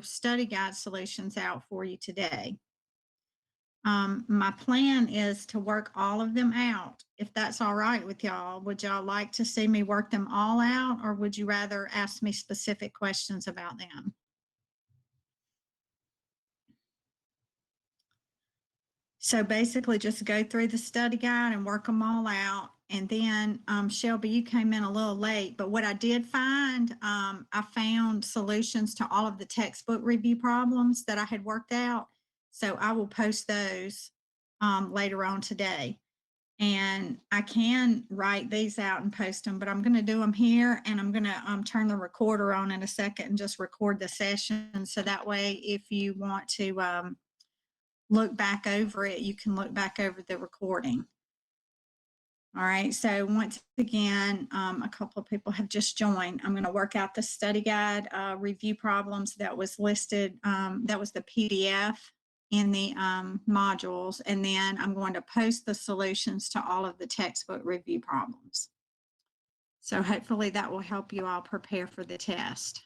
study guide solutions out for you today. My plan is to work all of them out. If that's all right with y'all, would y'all like to see me work them all out, or would you rather ask me specific questions about them? So basically, just go through the study guide and work them all out. And then, Shelby, you came in a little late, but what I did find, I found solutions to all of the textbook review problems that I had worked out. So I will post those later on today. And I can write these out and post them, but I'm going to do them here, and I'm going to turn the recorder on in a second and just record the session. So that way, if you want to look back over it, you can look back over the recording. All right, so once again, a couple of people have just joined. I'm going to work out the study guide review problems that was listed. That was the PDF in the modules, and then I'm going to post the solutions to all of the textbook review problems. So hopefully that will help you all prepare for the test.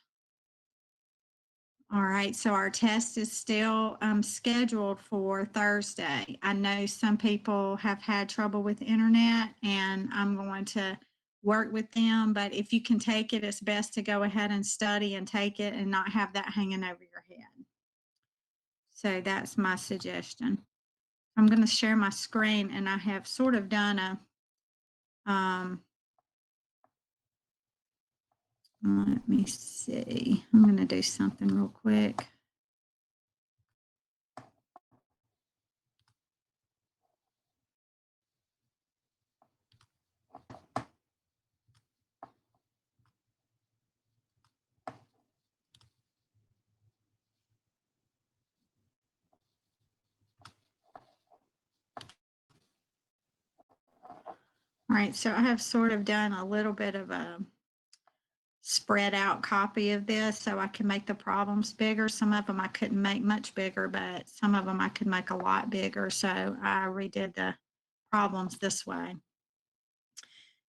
All right, so our test is still scheduled for Thursday. I know some people have had trouble with the internet, and I'm going to work with them, but if you can take it, it's best to go ahead and study and take it and not have that hanging over your head. So that's my suggestion. I'm going to share my screen, and I have sort of done a, let me see. I'm going to do something real quick. All right, so I have sort of done a little bit of a spread out copy of this so I can make the problems bigger. Some of them I couldn't make much bigger, but some of them I could make a lot bigger. So I redid the problems this way.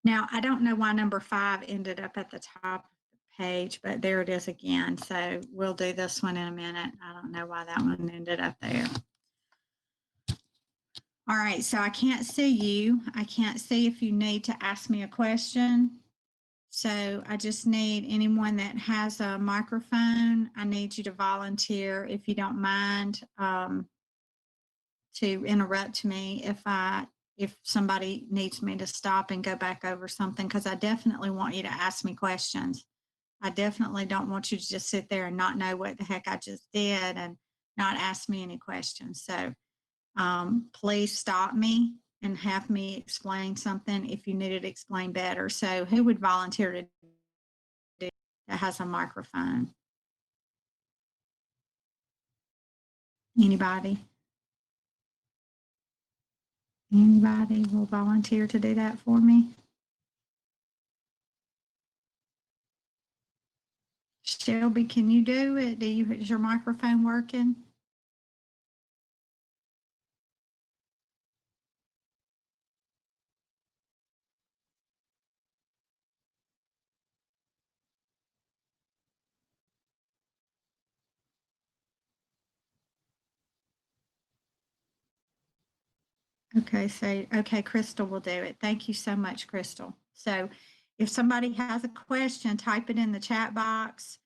Now, I don't know why number 5 ended up at the top of the page, but there it is again. So we'll do this one in a minute. I don't know why that one ended up there. All right, so I can't see you. I can't see if you need to ask me a question. So I just need anyone that has a microphone. I need you to volunteer, if you don't mind, to interrupt me if somebody needs me to stop and go back over something, because I definitely want you to ask me questions. I definitely don't want you to just sit there and not know what the heck I just did and not ask me any questions. So please stop me and have me explain something if you need it explained better. So who would volunteer to do that has a microphone? Anybody? Anybody will volunteer to do that for me? Shelby, can you do it? Is your microphone working? Okay, Crystal will do it. Thank you so much, Crystal. So if somebody has a question, type it in the chat box,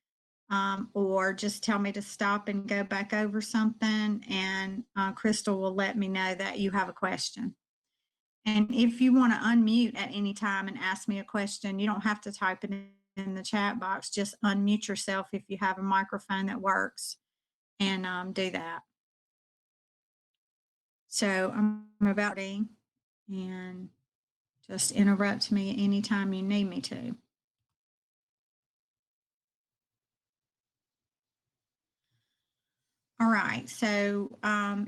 or just tell me to stop and go back over something, and Crystal will let me know that you have a question. And if you want to unmute at any time and ask me a question, you don't have to type it in the chat box. Just unmute yourself if you have a microphone that works, and do that. So I'm about to, and just interrupt me anytime you need me to. All right, so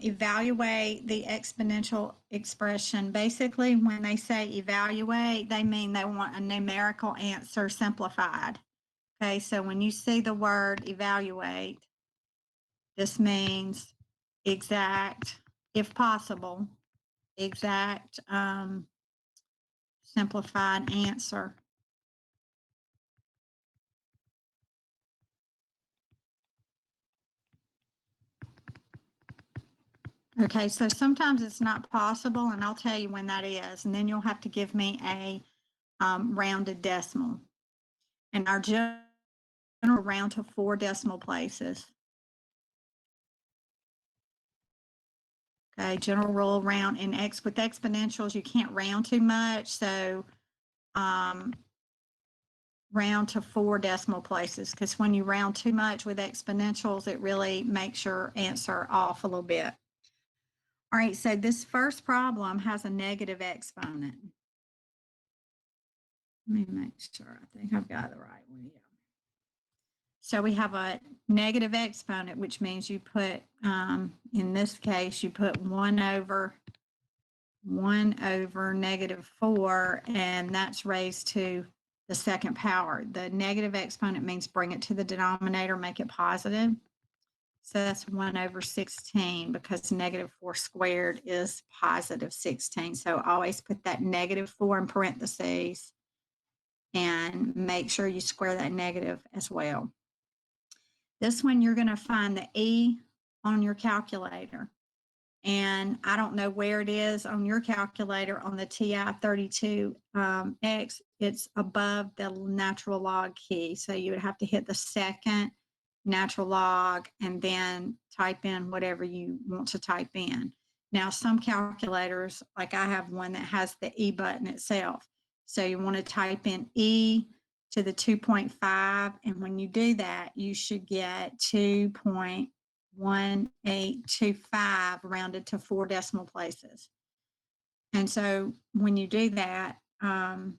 evaluate the exponential expression. Basically, when they say evaluate, they mean they want a numerical answer simplified. Okay, so when you see the word evaluate, this means exact, if possible, exact simplified answer. Okay, so sometimes it's not possible, and I'll tell you when that is, and then you'll have to give me a rounded decimal. And our general round to 4 decimal places. Okay, general rule round in with exponentials, you can't round too much, so round to 4 decimal places, because when you round too much with exponentials, it really makes your answer off a little bit. All right, so this first problem has a negative exponent. Let me make sure. I think I've got the right one. Yeah. So we have a negative exponent, which means you put, in this case, you put 1 over -4, and that's raised to the second power. The negative exponent means bring it to the denominator, make it positive. So that's 1 over 16, because -4 squared is positive 16. So always put that -4 in parentheses and make sure you square that negative as well. This one, you're going to find the E on your calculator. And I don't know where it is on your calculator on the TI-32X. It's above the natural log key. So you would have to hit the second natural log and then type in whatever you want to type in. Now, some calculators, like I have one that has the E button itself. So you want to type in E to the 2.5. And when you do that, you should get 2.1825 rounded to 4 decimal places. And so when you do that, you're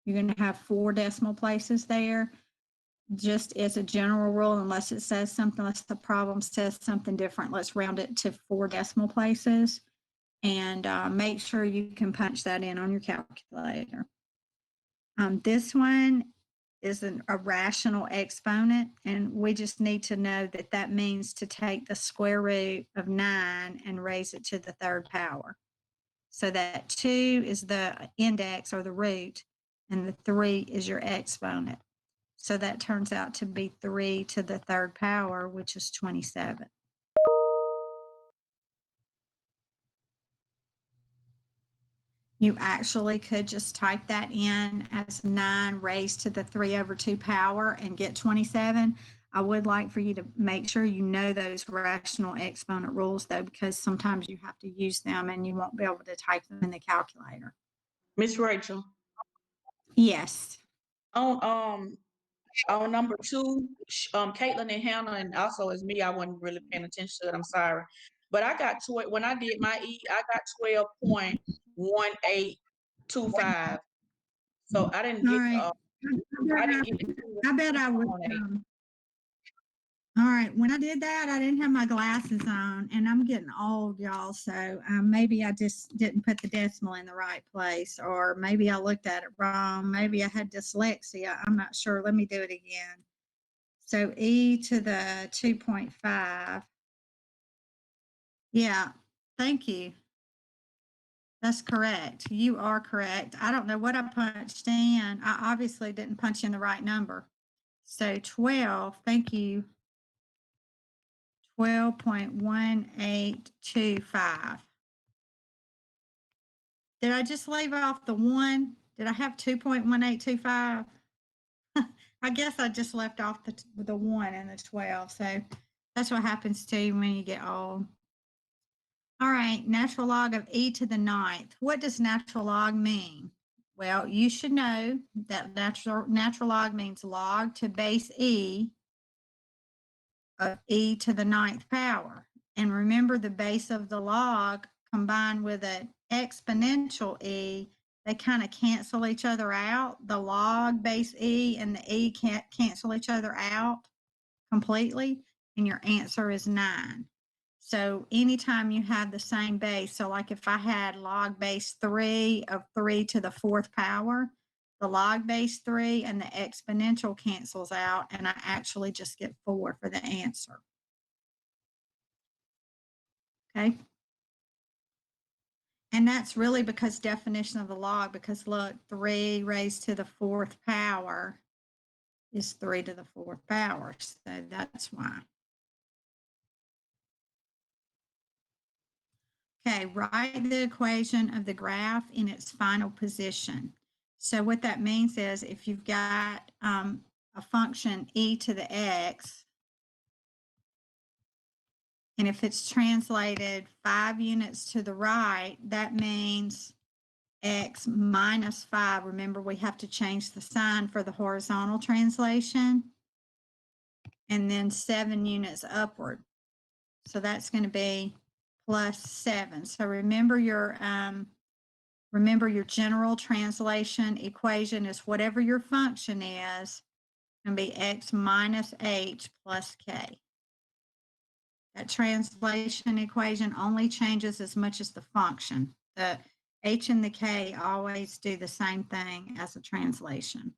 going to have 4 decimal places there. Just as a general rule, unless it says something, unless the problem says something different, let's round it to 4 decimal places, and make sure you can punch that in on your calculator. This one is a rational exponent, and we just need to know that that means to take the square root of 9 and raise it to the third power. So that 2 is the index or the root, and the 3 is your exponent. So that turns out to be 3 to the third power, which is 27. You actually could just type that in as 9 raised to the 3 over 2 power and get 27. I would like for you to make sure you know those rational exponent rules, though, because sometimes you have to use them and you won't be able to type them in the calculator. Miss Rachel, Yes. on number 2, Caitlin and Hannah, and also as me, I wasn't really paying attention to it. I'm sorry, but I got to it when I did my E. I got 12.1825. So I didn't All get. right. I didn't get the I bet I would. 2.18. All right. When I did that, I didn't have my glasses on, and I'm getting old, y'all. So maybe I just didn't put the decimal in the right place, or maybe I looked at it wrong. Maybe I had dyslexia. I'm not sure. Let me do it again. So E to the 2.5. Yeah. Thank you. That's correct. You are correct. I don't know what I punched in. I obviously didn't punch in the right number. So 12. Thank you. 12.1825. Did I just leave off the 1? Did I have 2.1825? I guess I just left off the 1 and the 12. So that's what happens to you when you get old. All right, natural log of e to the 9th. What does natural log mean? Well, you should know that natural log means log to base e of e to the 9th power. And remember, the base of the log combined with an exponential e, they kind of cancel each other out. The log base e and the e can't cancel each other out completely, and your answer is 9. So anytime you have the same base, so like if I had log base 3 of 3 to the 4th power, the log base 3 and the exponential cancels out, and I actually just get 4 for the answer. Okay. And that's really because definition of the log, because look, 3 raised to the 4th power is 3 to the 4th power. So that's why. Okay, write the equation of the graph in its final position. So what that means is if you've got a function e to the x, and if it's translated 5 units to the right, that means x minus 5. Remember, we have to change the sign for the horizontal translation. And then 7 units upward. So that's going to be plus 7. So remember your general translation equation is whatever your function is, going to be x minus h plus k. That translation equation only changes as much as the function. The h and the k always do the same thing as a translation.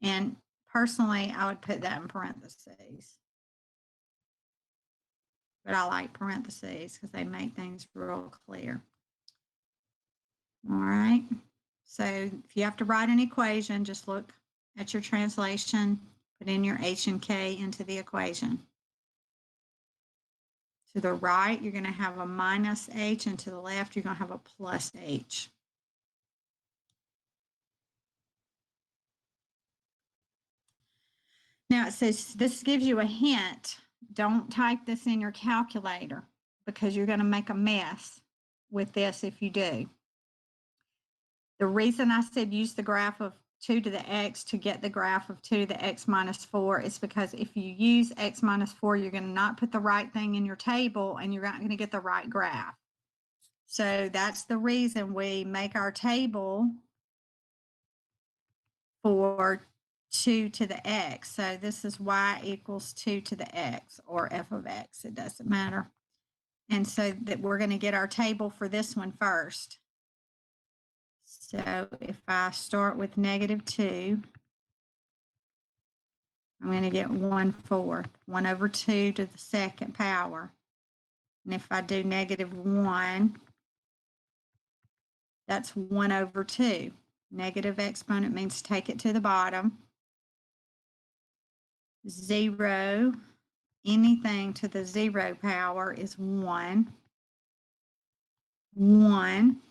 And personally, I would put that in parentheses. But I like parentheses because they make things real clear. All right. So if you have to write an equation, just look at your translation, put in your h and k into the equation. To the right, you're going to have a minus h, and to the left, you're going to have a plus h. Now it says, this gives you a hint. Don't type this in your calculator because you're going to make a mess with this if you do. The reason I said use the graph of 2 to the x to get the graph of 2 to the x minus 4 is because if you use x minus 4, you're going to not put the right thing in your table and you're not going to get the right graph. So that's the reason we make our table for 2 to the x. So this is y equals 2 to the x, or f of x. It doesn't matter. And so that we're going to get our table for this one first. So if I start with -2, I'm going to get 1/4, 1 over 2 to the second power. And if I do -1, that's 1 over 2. Negative exponent means take it to the bottom. 0, anything to the 0 power is 1. 1,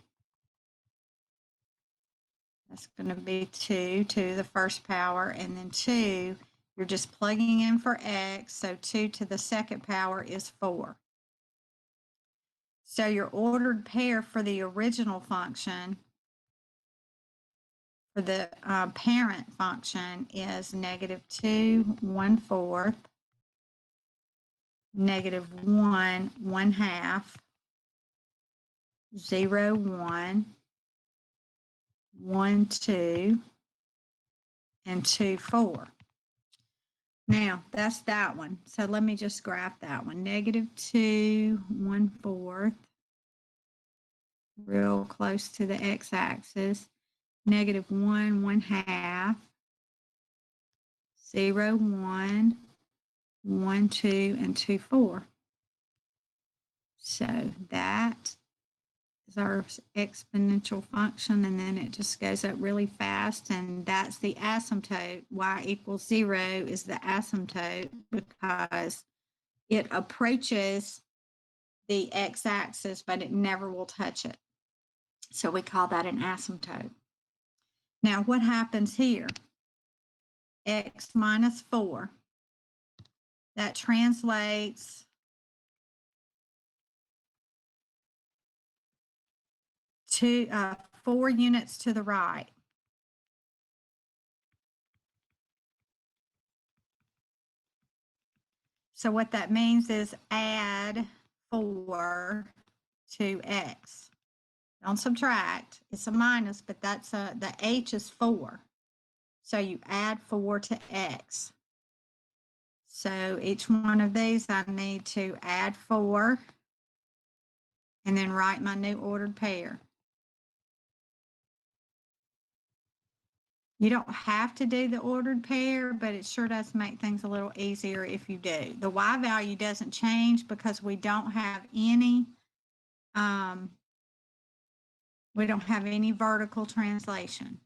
that's going to be 2 to the first power. And then 2, you're just plugging in for x. So 2 to the second power is 4. So your ordered pair for the original function, for the parent function, is -2, 1/4, -1, 1/2, 0, 1, 1, 2, and 2, 4. Now, that's that one. So let me just graph that one. -2, 1/4, real close to the x-axis. -1, 1/2, 0, 1, 1, 2, and 2, 4. So that is our exponential function, and then it just goes up really fast, and that's the asymptote. Y equals 0 is the asymptote because it approaches the x-axis, but it never will touch it. So we call that an asymptote. Now, what happens here? X minus 4. That translates to 4 units to the right. So what that means is add 4 to x. Don't subtract. It's a minus, but that's the h is 4. So you add 4 to x. So each one of these I need to add 4 and then write my new ordered pair. You don't have to do the ordered pair, but it sure does make things a little easier if you do. The y value doesn't change because we don't have any vertical translation.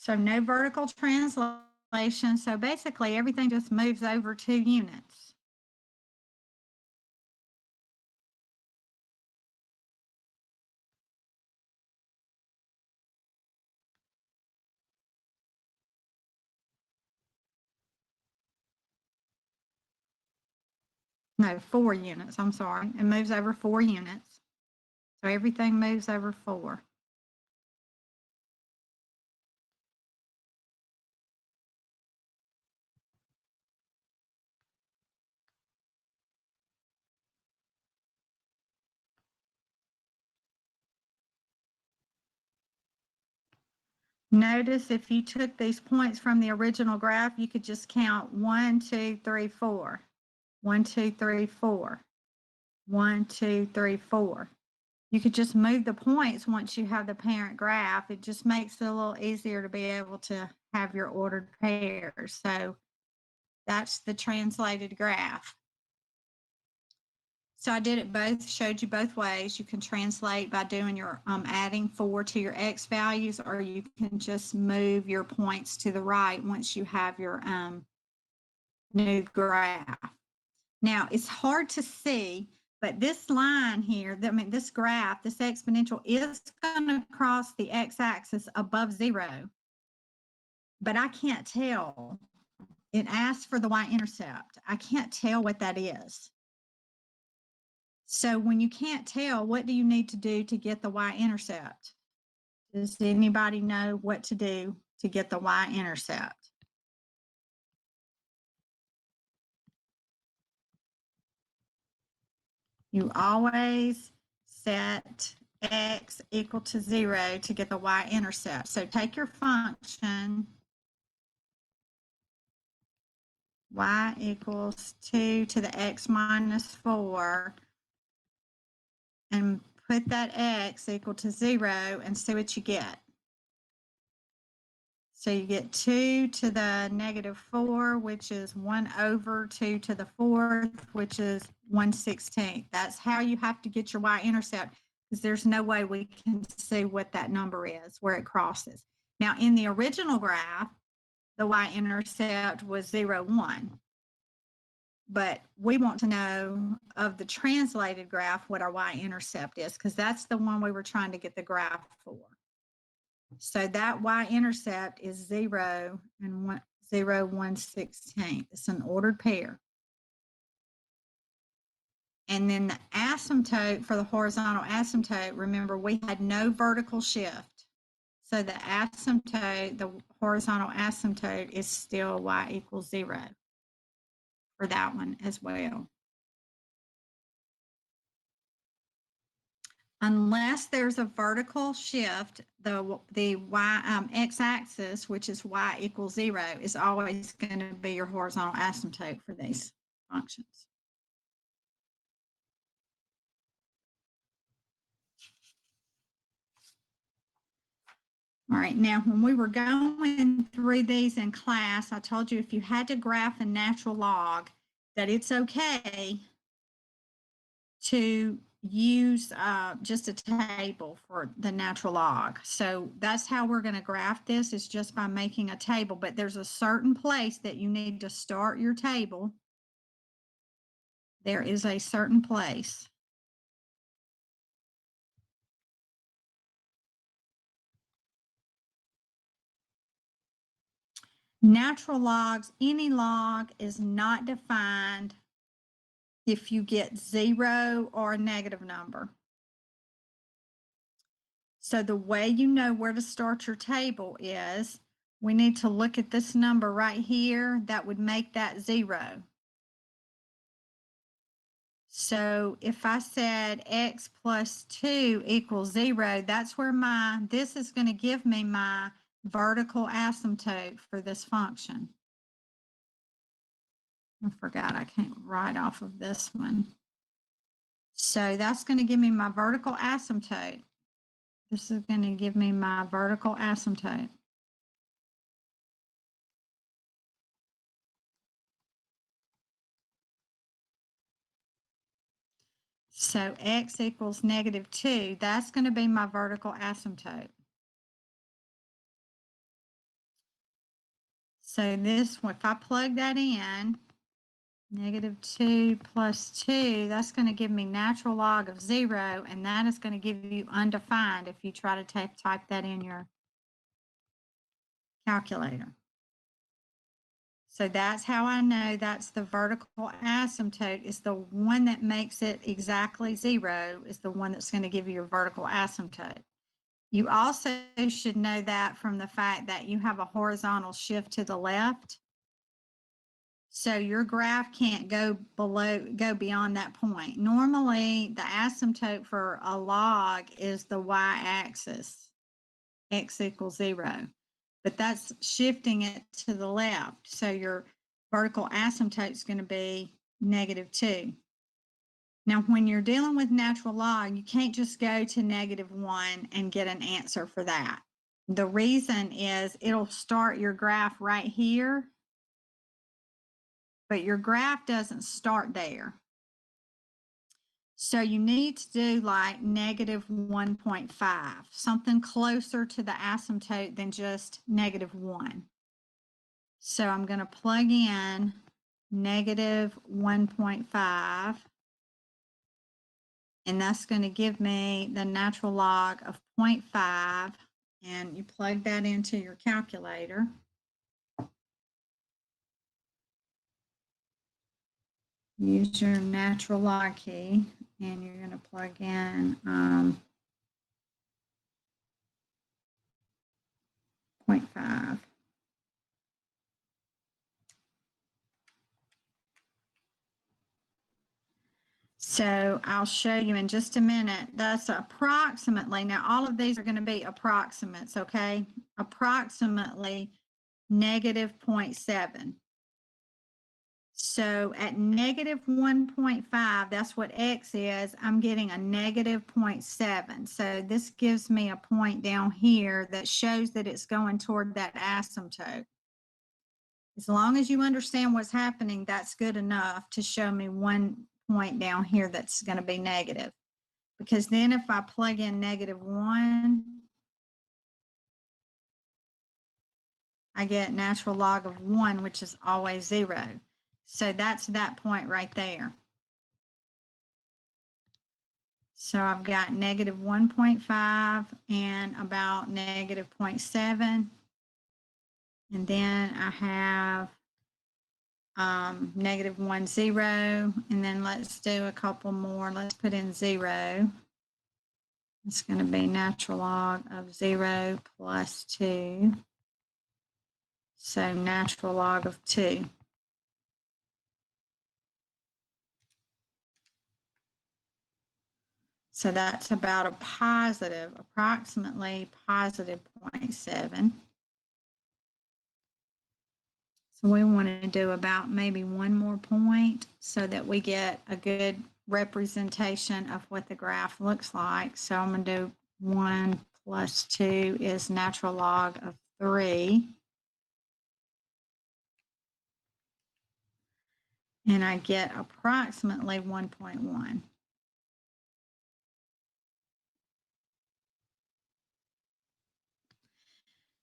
So no vertical translation. So basically everything just moves over 2 units. No, 4 units. I'm sorry. It moves over 4 units. So everything moves over 4. Notice if you took these points from the original graph, you could just count 1, 2, 3, 4. 1, 2, 3, 4. 1, 2, 3, 4. You could just move the points once you have the parent graph. It just makes it a little easier to be able to have your ordered pairs. So that's the translated graph. So I did it both, showed you both ways. You can translate by doing your adding 4 to your X values, or you can just move your points to the right once you have your new graph. Now it's hard to see, but this line here, this graph, this exponential is going to cross the x-axis above 0, but I can't tell. It asks for the y-intercept. I can't tell what that is. So when you can't tell, what do you need to do to get the y-intercept? Does anybody know what to do to get the y-intercept? You always set x equal to 0 to get the y-intercept. So take your function y equals 2 to the x minus 4 and put that x equal to 0 and see what you get. So you get 2 to the negative 4, which is 1 over 2 to the 4th, which is 1/16. That's how you have to get your y-intercept, because there's no way we can see what that number is, where it crosses. Now, in the original graph, the y-intercept was 0, 1. But we want to know of the translated graph what our y-intercept is, because that's the one we were trying to get the graph for. So that y-intercept is 0 and 0, 1/16. It's an ordered pair. And then the asymptote for the horizontal asymptote, remember we had no vertical shift. So the asymptote, the horizontal asymptote is still y equals 0 for that one as well. Unless there's a vertical shift, the y x-axis, which is y equals 0, is always going to be your horizontal asymptote for these functions. All right, now when we were going through these in class, I told you if you had to graph a natural log, that it's okay to use just a table for the natural log. So that's how we're going to graph this, is just by making a table. But there's a certain place that you need to start your table. There is a certain place. Natural logs, any log is not defined if you get 0 or a negative number. So the way you know where to start your table is we need to look at this number right here that would make that 0. So if I said x plus 2 equals 0, that's where this is going to give me my vertical asymptote for this function. I forgot I can't write off of this one. So that's going to give me my vertical asymptote. This is going to give me my vertical asymptote. So x equals negative 2, that's going to be my vertical asymptote. So this, if I plug that in, -2 plus 2, that's going to give me natural log of 0, and that is going to give you undefined if you try to type that in your calculator. So that's how I know that's the vertical asymptote. Is the one that makes it exactly 0 is the one that's going to give you your vertical asymptote. You also should know that from the fact that you have a horizontal shift to the left. So your graph can't go beyond that point. Normally, the asymptote for a log is the y-axis, x equals 0. But that's shifting it to the left. So your vertical asymptote is going to be -2. Now, when you're dealing with natural log, you can't just go to -1 and get an answer for that. The reason is it'll start your graph right here, but your graph doesn't start there. So you need to do like -1.5, something closer to the asymptote than just -1. So I'm going to plug in -1.5, and that's going to give me the natural log of 0.5, and you plug that into your calculator. Use your natural log key, and you're going to plug in 0.5. So I'll show you in just a minute. That's approximately, now all of these are going to be approximates, okay? Approximately -0.7. So at -1.5, that's what X is, I'm getting a -0.7. So this gives me a point down here that shows that it's going toward that asymptote. As long as you understand what's happening, that's good enough to show me one point down here that's going to be negative. Because then if I plug in -1, I get natural log of 1, which is always 0. So that's that point right there. So I've got -1.5 and about -0.7. And then I have -1, 0. And then let's do a couple more. Let's put in 0. It's going to be natural log of 0 plus 2. So natural log of 2. So that's about a positive, approximately positive 0.7. So we want to do about maybe one more point so that we get a good representation of what the graph looks like. So I'm going to do 1 plus 2 is natural log of 3. And I get approximately 1.1.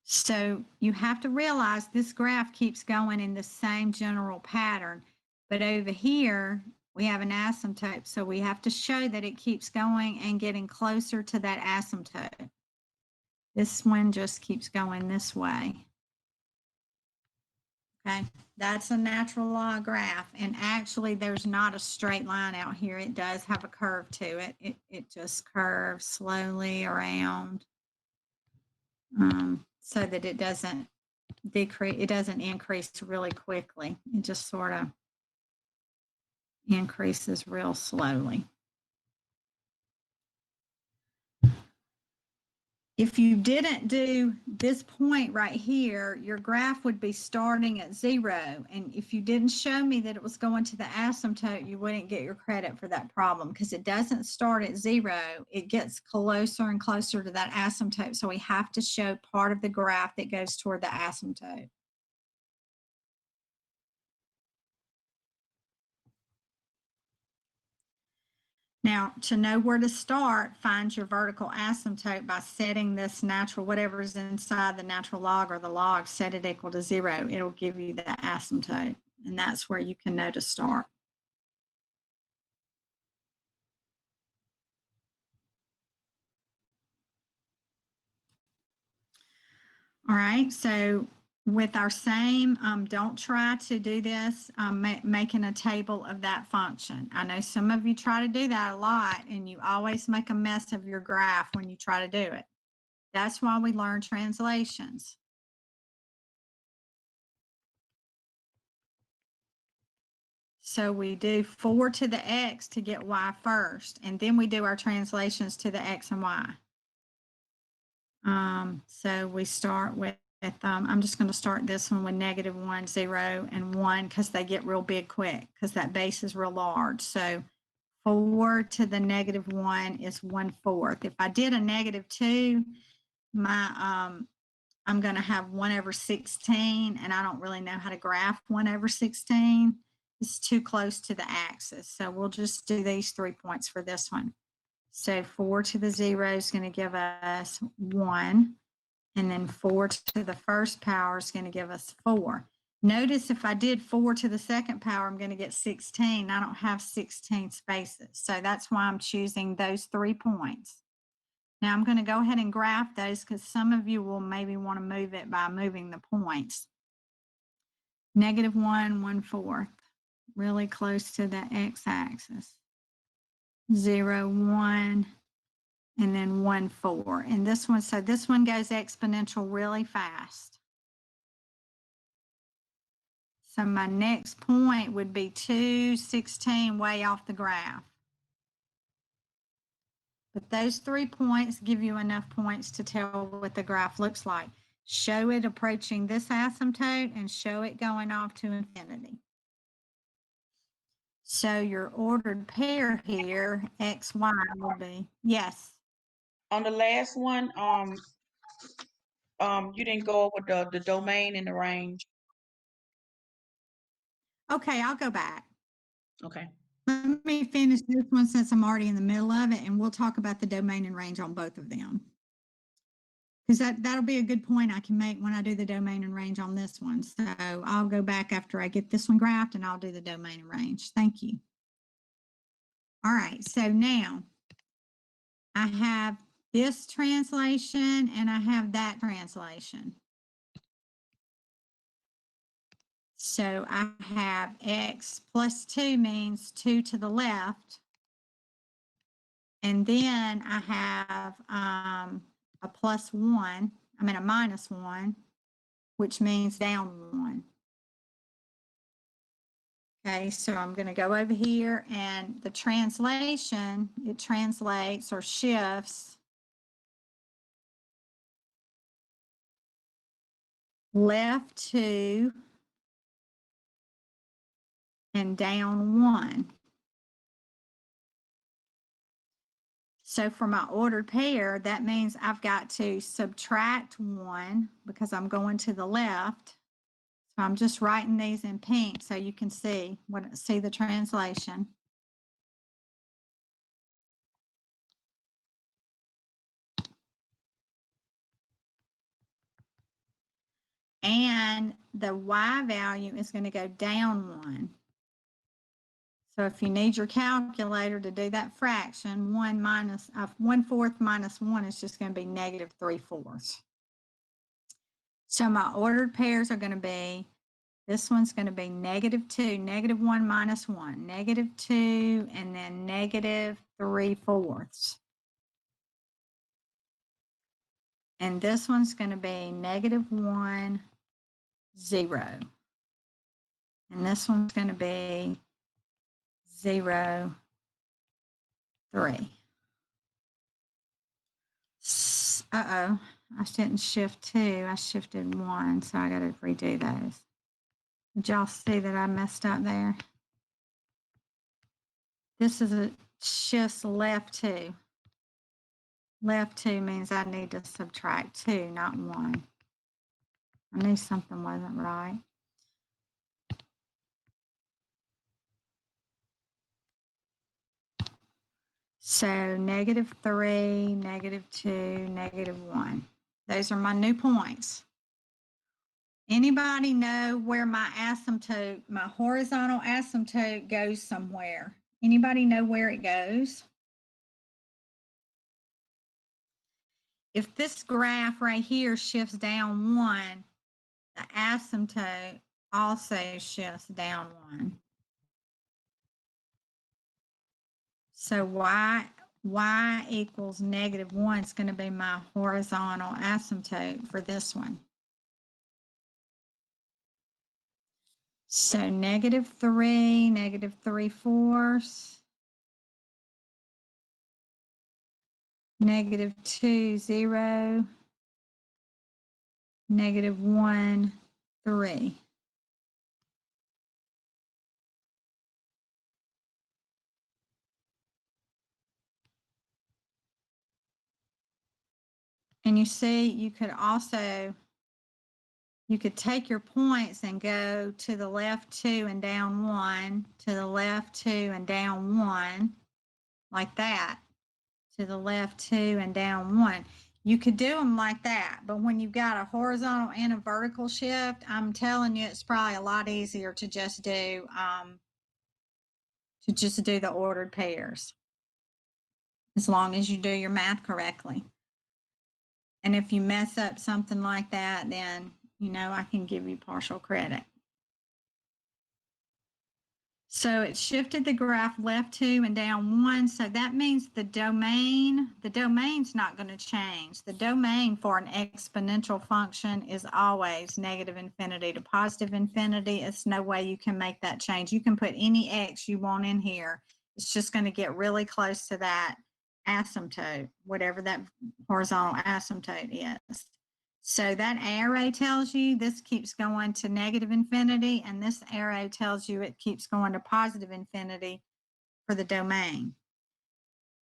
So you have to realize this graph keeps going in the same general pattern, but over here we have an asymptote. So we have to show that it keeps going and getting closer to that asymptote. This one just keeps going this way. Okay, that's a natural log graph. And actually there's not a straight line out here. It does have a curve to it. It just curves slowly around so that it doesn't decrease, it doesn't increase really quickly. It just sort of increases real slowly. If you didn't do this point right here, your graph would be starting at 0. And if you didn't show me that it was going to the asymptote, you wouldn't get your credit for that problem because it doesn't start at 0. It gets closer and closer to that asymptote. So we have to show part of the graph that goes toward the asymptote. Now, to know where to start, find your vertical asymptote by setting this natural, whatever's inside the natural log or the log, set it equal to 0. It'll give you the asymptote, and that's where you can know to start. All right, so with our same, don't try to do this, making a table of that function. I know some of you try to do that a lot, and you always make a mess of your graph when you try to do it. That's why we learn translations. So we do 4 to the x to get y first, and then we do our translations to the x and y. So we start with, I'm just going to start this one with -1, 0, and 1 because they get real big quick because that base is real large. So 4 to the -1 is 1/4. If I did a -2, I'm going to have 1/16, and I don't really know how to graph 1/16. It's too close to the axis. So we'll just do these 3 points for this one. So 4 to the 0 is going to give us 1. And then 4 to the first power is going to give us 4. Notice if I did 4 to the second power, I'm going to get 16. I don't have 16 spaces. So that's why I'm choosing those 3 points. Now I'm going to go ahead and graph those because some of you will maybe want to move it by moving the points. -1, 1/4, really close to the x-axis. 0, 1, and then 1/4. And this one, so this one goes exponential really fast. So my next point would be 216 way off the graph. But those 3 points give you enough points to tell what the graph looks like. Show it approaching this asymptote and show it going off to infinity. So your ordered pair here, x, y, will be, yes. On the last one, you didn't go over the domain and the range. Okay, I'll go back. Okay. Let me finish this one since I'm already in the middle of it, and we'll talk about the domain and range on both of them. Because that'll be a good point I can make when I do the domain and range on this one. So I'll go back after I get this one graphed and I'll do the domain and range. Thank you. All right, so now I have this translation and I have that translation. So I have x plus 2 means 2 to the left. And then I have a -1, which means down 1. Okay, so I'm going to go over here and the translation, it translates or shifts left 2 and down 1. So for my ordered pair, that means I've got to subtract 1 because I'm going to the left. So I'm just writing these in pink so you can see the translation. And the y value is going to go down 1. So if you need your calculator to do that fraction, 1/4 minus 1 is just going to be -3/4. So my ordered pairs are going to be, this one's going to be -2, -1 minus 1, -2, and then -3/4. And this one's going to be -1, 0. And this one's going to be 0, 3. Uh-oh, I didn't shift 2, I shifted 1, so I got to redo those. Did y'all see that I messed up there? This is a shifts left 2. Left 2 means I need to subtract 2, not 1. I knew something wasn't right. So -3, -2, -1. Those are my new points. Anybody know where my asymptote, my horizontal asymptote goes somewhere? Anybody know where it goes? If this graph right here shifts down 1, the asymptote also shifts down 1. So y equals -1 is going to be my horizontal asymptote for this one. So -3, -3/4, -2, 0, -1, 3. And you see, you could take your points and go to the left 2 and down 1, to the left 2 and down 1, like that, to the left 2 and down 1. You could do them like that, but when you've got a horizontal and a vertical shift, I'm telling you, it's probably a lot easier to just do the ordered pairs, as long as you do your math correctly. And if you mess up something like that, then, I can give you partial credit. So it shifted the graph left 2 and down 1. So that means the domain's not going to change. The domain for an exponential function is always -infinity to +infinity. It's no way you can make that change. You can put any x you want in here. It's just going to get really close to that asymptote, whatever that horizontal asymptote is. So that arrow tells you this keeps going to -infinity, and this arrow tells you it keeps going to +infinity for the domain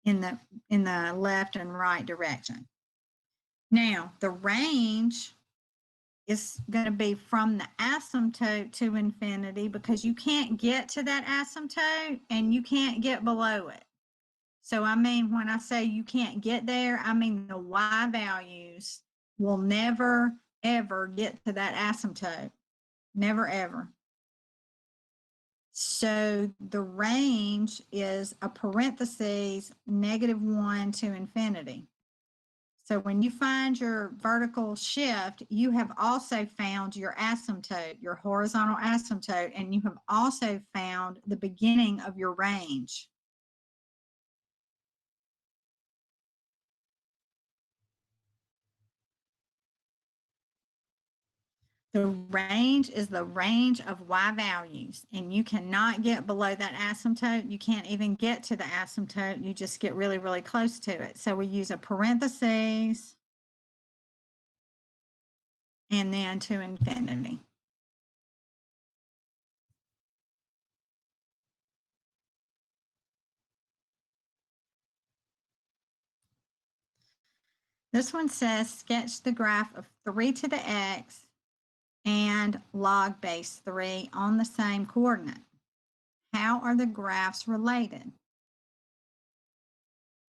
in the left and right direction. Now, the range is going to be from the asymptote to infinity, because you can't get to that asymptote and you can't get below it. So I mean, when I say you can't get there, I mean the y values will never, ever get to that asymptote. Never, ever. So the range is a parentheses -1 to infinity. So when you find your vertical shift, you have also found your asymptote, your horizontal asymptote, and you have also found the beginning of your range. The range is the range of y values, and you cannot get below that asymptote. You can't even get to the asymptote. You just get really, really close to it. So we use a parentheses and then to infinity. This one says sketch the graph of 3 to the x and log base 3 on the same coordinate. How are the graphs related?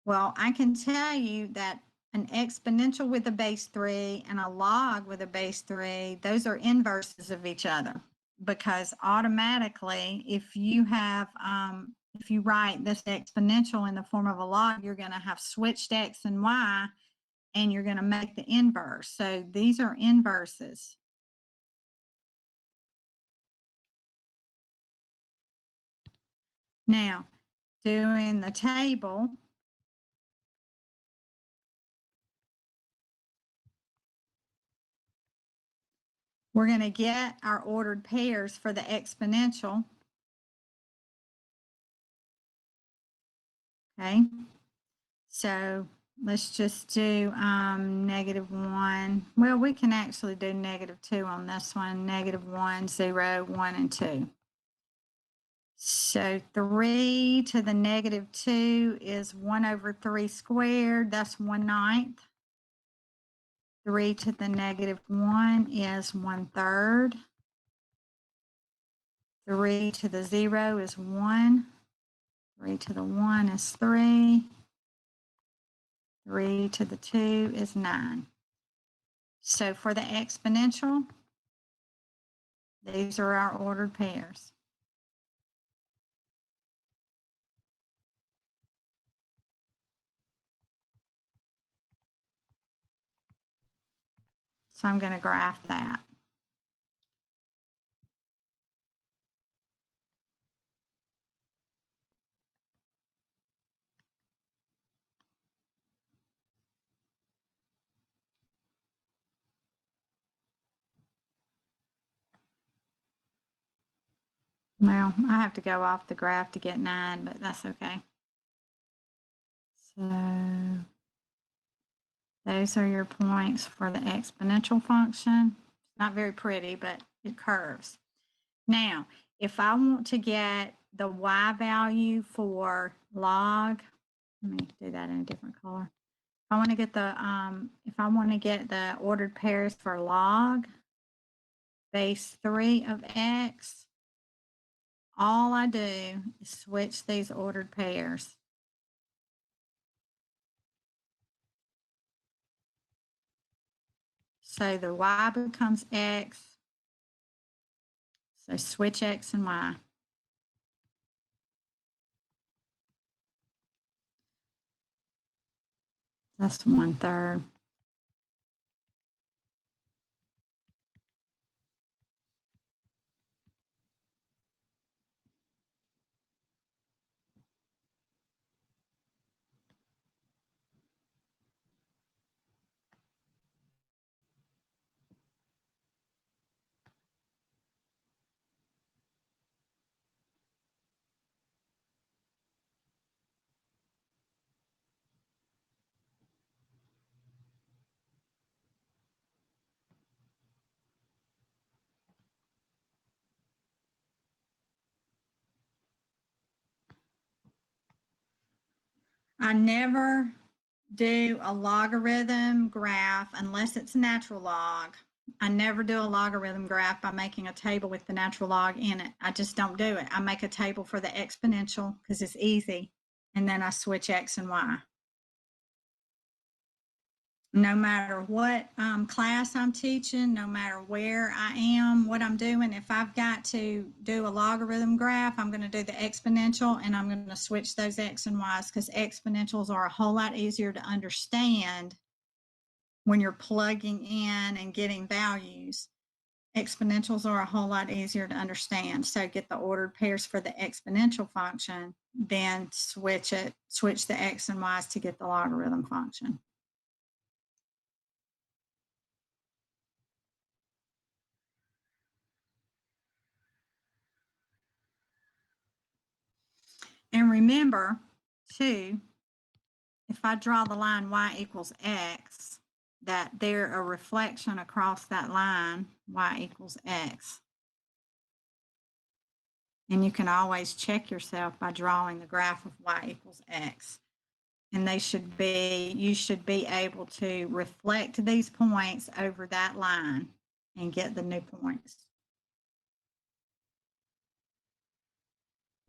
Well, I can tell you that an exponential with a base 3 and a log with a base 3, those are inverses of each other, because automatically, if you write this exponential in the form of a log, you're going to have switched x and y, and you're going to make the inverse. So these are inverses. Now, doing the table, we're going to get our ordered pairs for the exponential. Okay. So let's just do -1. Well, we can actually do -2 on this one. -1, 0, 1, and 2. So 3 to the -2 is 1/3 squared. That's 1/9. 3 to the -1 is 1/3. 3 to the 0 is 1. 3 to the 1 is 3. 3 to the 2 is 9. So for the exponential, these are our ordered pairs. So I'm going to graph that. Well, I have to go off the graph to get 9, but that's okay. So those are your points for the exponential function. Not very pretty, but it curves. Now, if I want to get the y value for log, let me do that in a different color. If I want to get the ordered pairs for log base 3 of x, all I do is switch these ordered pairs. So the y becomes x. So switch x and y. That's 1/3. I never do a logarithm graph unless it's a natural log. I never do a logarithm graph by making a table with the natural log in it. I just don't do it. I make a table for the exponential because it's easy. And then I switch x and y. No matter what class I'm teaching, no matter where I am, what I'm doing, if I've got to do a logarithm graph, I'm going to do the exponential and I'm going to switch those x and y's because exponentials are a whole lot easier to understand when you're plugging in and getting values. Exponentials are a whole lot easier to understand. So get the ordered pairs for the exponential function, then switch the x and y's to get the logarithm function. And remember, too, if I draw the line y equals x, that they're a reflection across that line, y equals x. And you can always check yourself by drawing the graph of y equals x. And you should be able to reflect these points over that line and get the new points.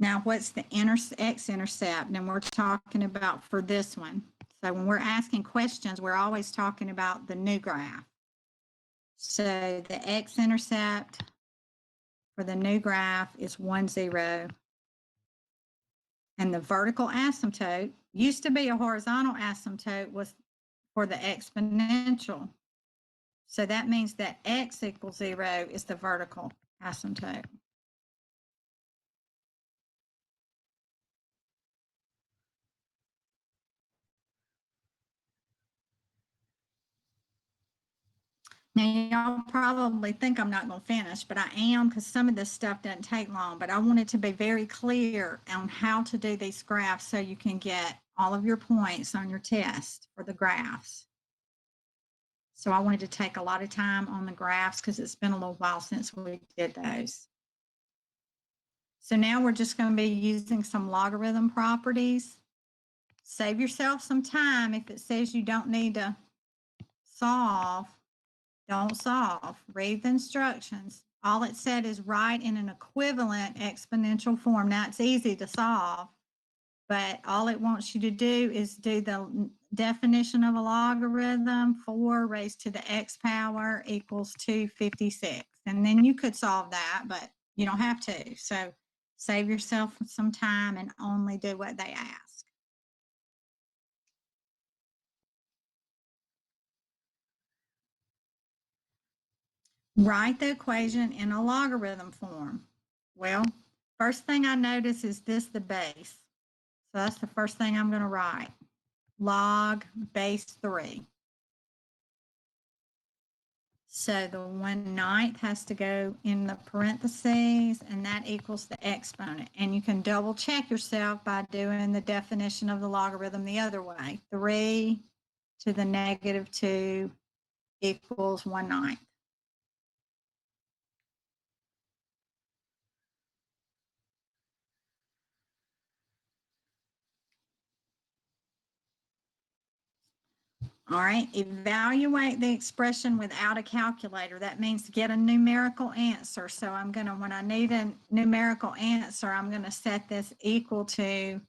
Now, what's the x-intercept? And we're talking about for this one. So when we're asking questions, we're always talking about the new graph. So the x-intercept for the new graph is 1, 0. And the vertical asymptote used to be a horizontal asymptote was for the exponential. So that means that x equals 0 is the vertical asymptote. Now, y'all probably think I'm not going to finish, but I am because some of this stuff doesn't take long. But I wanted to be very clear on how to do these graphs so you can get all of your points on your test for the graphs. So I wanted to take a lot of time on the graphs because it's been a little while since we did those. So now we're just going to be using some logarithm properties. Save yourself some time. If it says you don't need to solve, don't solve. Read the instructions. All it said is write in an equivalent exponential form. Now it's easy to solve, but all it wants you to do is do the definition of a logarithm. 4 raised to the x power equals 256. And then you could solve that, but you don't have to. So save yourself some time and only do what they ask. Write the equation in a logarithm form. Well, first thing I notice is this, the base. So that's the first thing I'm going to write. Log base 3. So the 1/9 has to go in the parentheses, and that equals the exponent. And you can double check yourself by doing the definition of the logarithm the other way. 3 to the negative 2 equals 1/9. All right, evaluate the expression without a calculator. That means to get a numerical answer. So I'm going to, when I need a numerical answer, I'm going to set this equal to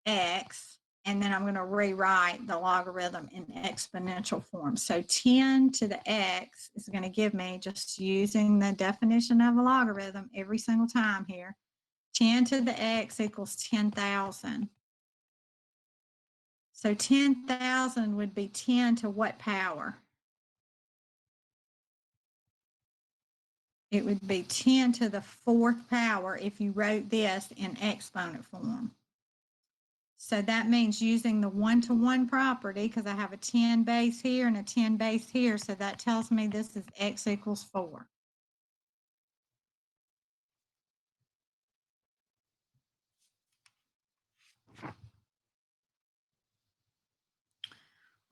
x, and then I'm going to rewrite the logarithm in exponential form. So 10 to the x is going to give me, just using the definition of a logarithm every single time here, 10 to the x equals 10,000. So 10,000 would be 10 to what power? It would be 10 to the 4th power if you wrote this in exponent form. So that means using the 1-to-1 property, because I have a 10 base here and a 10 base here. So that tells me this is x equals 4.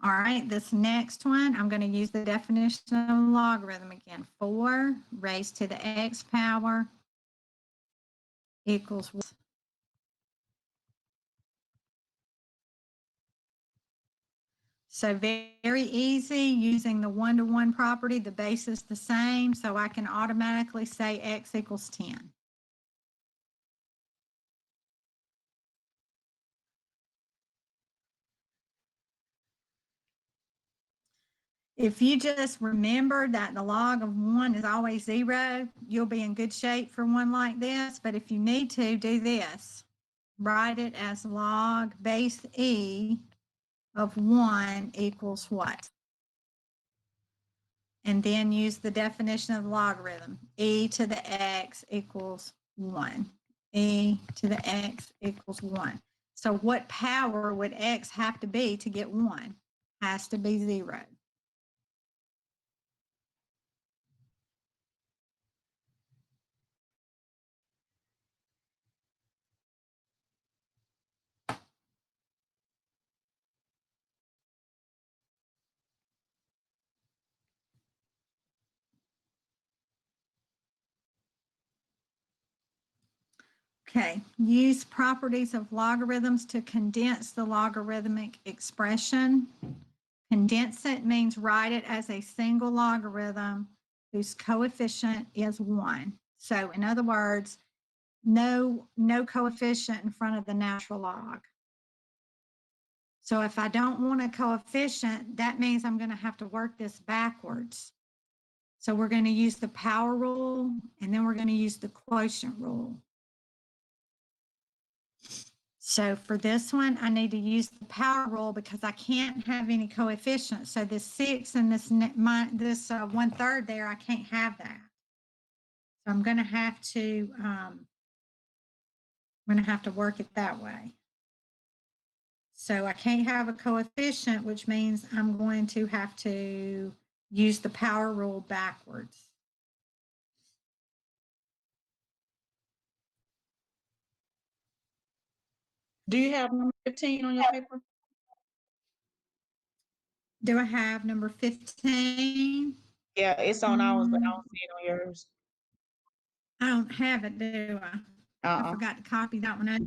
All right, this next one, I'm going to use the definition of logarithm again. 4 raised to the x power equals. So very easy, using the 1-to-1 property, the base is the same, so I can automatically say x equals 10. If you just remember that the log of 1 is always 0, you'll be in good shape for one like this. But if you need to, do this. Write it as log base e of 1 equals what? And then use the definition of the logarithm. E to the x equals 1. E to the x equals 1. So what power would x have to be to get 1? Has to be 0. Okay, use properties of logarithms to condense the logarithmic expression. Condense it means write it as a single logarithm whose coefficient is 1. So in other words, no coefficient in front of the natural log. So if I don't want a coefficient, that means I'm going to have to work this backwards. So we're going to use the power rule, and then we're going to use the quotient rule. So for this one, I need to use the power rule because I can't have any coefficients. So this 6 and this 1/3 there, I can't have that. So I'm going to have to work it that way. So I can't have a coefficient, which means I'm going to have to use the power rule backwards. Do you have number 15 on your paper? Do I have number 15? Yeah, it's on ours, but I don't see it on yours. I don't have it, do I? I Uh-uh. forgot to copy that one over.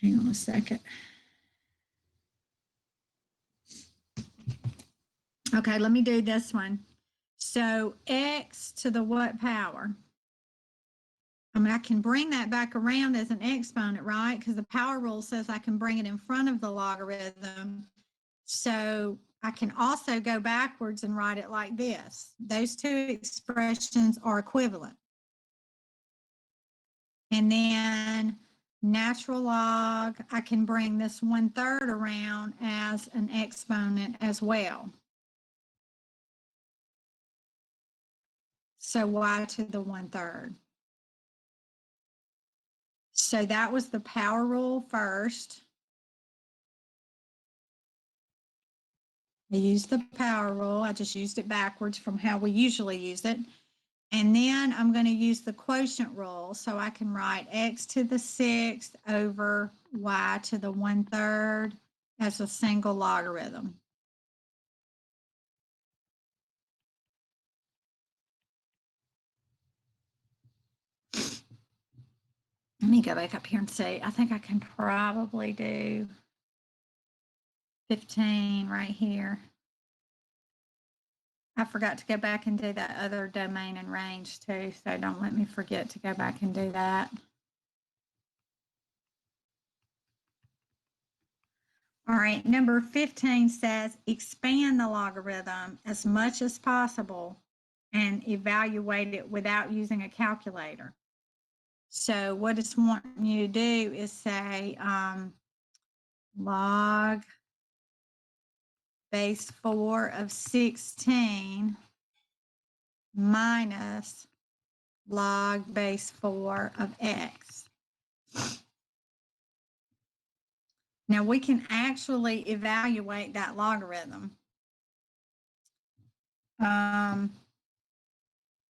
Hang on a second. Okay, let me do this one. So x to the what power? I mean, I can bring that back around as an exponent, right? Because the power rule says I can bring it in front of the logarithm. So I can also go backwards and write it like this. Those two expressions are equivalent. And then natural log, I can bring this 1/3 around as an exponent as well. So y to the 1/3. So that was the power rule first. I used the power rule. I just used it backwards from how we usually use it. And then I'm going to use the quotient rule. So I can write x to the 6th over y to the 1/3 as a single logarithm. Let me go back up here and see. I think I can probably do 15 right here. I forgot to go back and do that other domain and range too, so don't let me forget to go back and do that. All right, number 15 says expand the logarithm as much as possible and evaluate it without using a calculator. So what it's wanting you to do is say log base 4 of 16 minus log base 4 of x. Now we can actually evaluate that logarithm.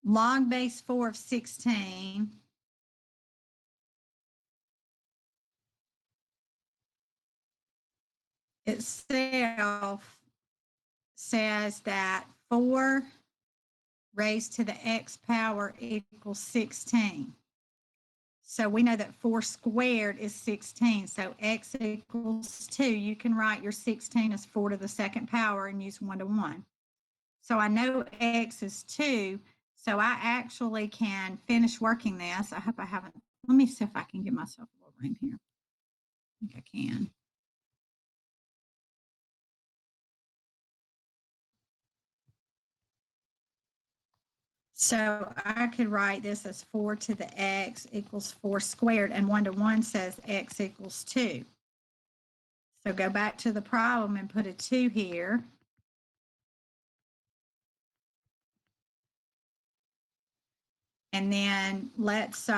Log base 4 of 16 itself says that 4 raised to the x power equals 16. So we know that 4 squared is 16. So x equals 2. You can write your 16 as 4 to the 2nd power and use 1 to 1. So I know x is 2. So I actually can finish working this. I hope I haven't. Let me see if I can give myself a little room here. I think I can. So I could write this as 4 to the x equals 4 squared, and 1 to 1 says x equals 2. So go back to the problem and put a 2 here. And then let's,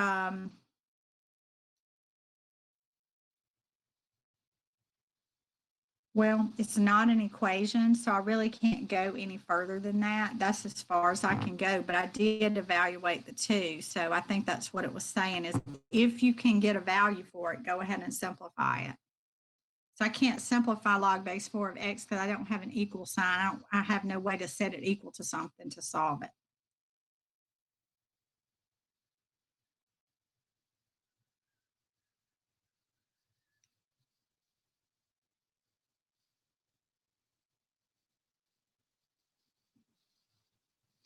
well, it's not an equation, so I really can't go any further than that. That's as far as I can go, but I did evaluate the 2. So I think that's what it was saying is if you can get a value for it, go ahead and simplify it. So I can't simplify log base 4 of x because I don't have an equal sign. I have no way to set it equal to something to solve it.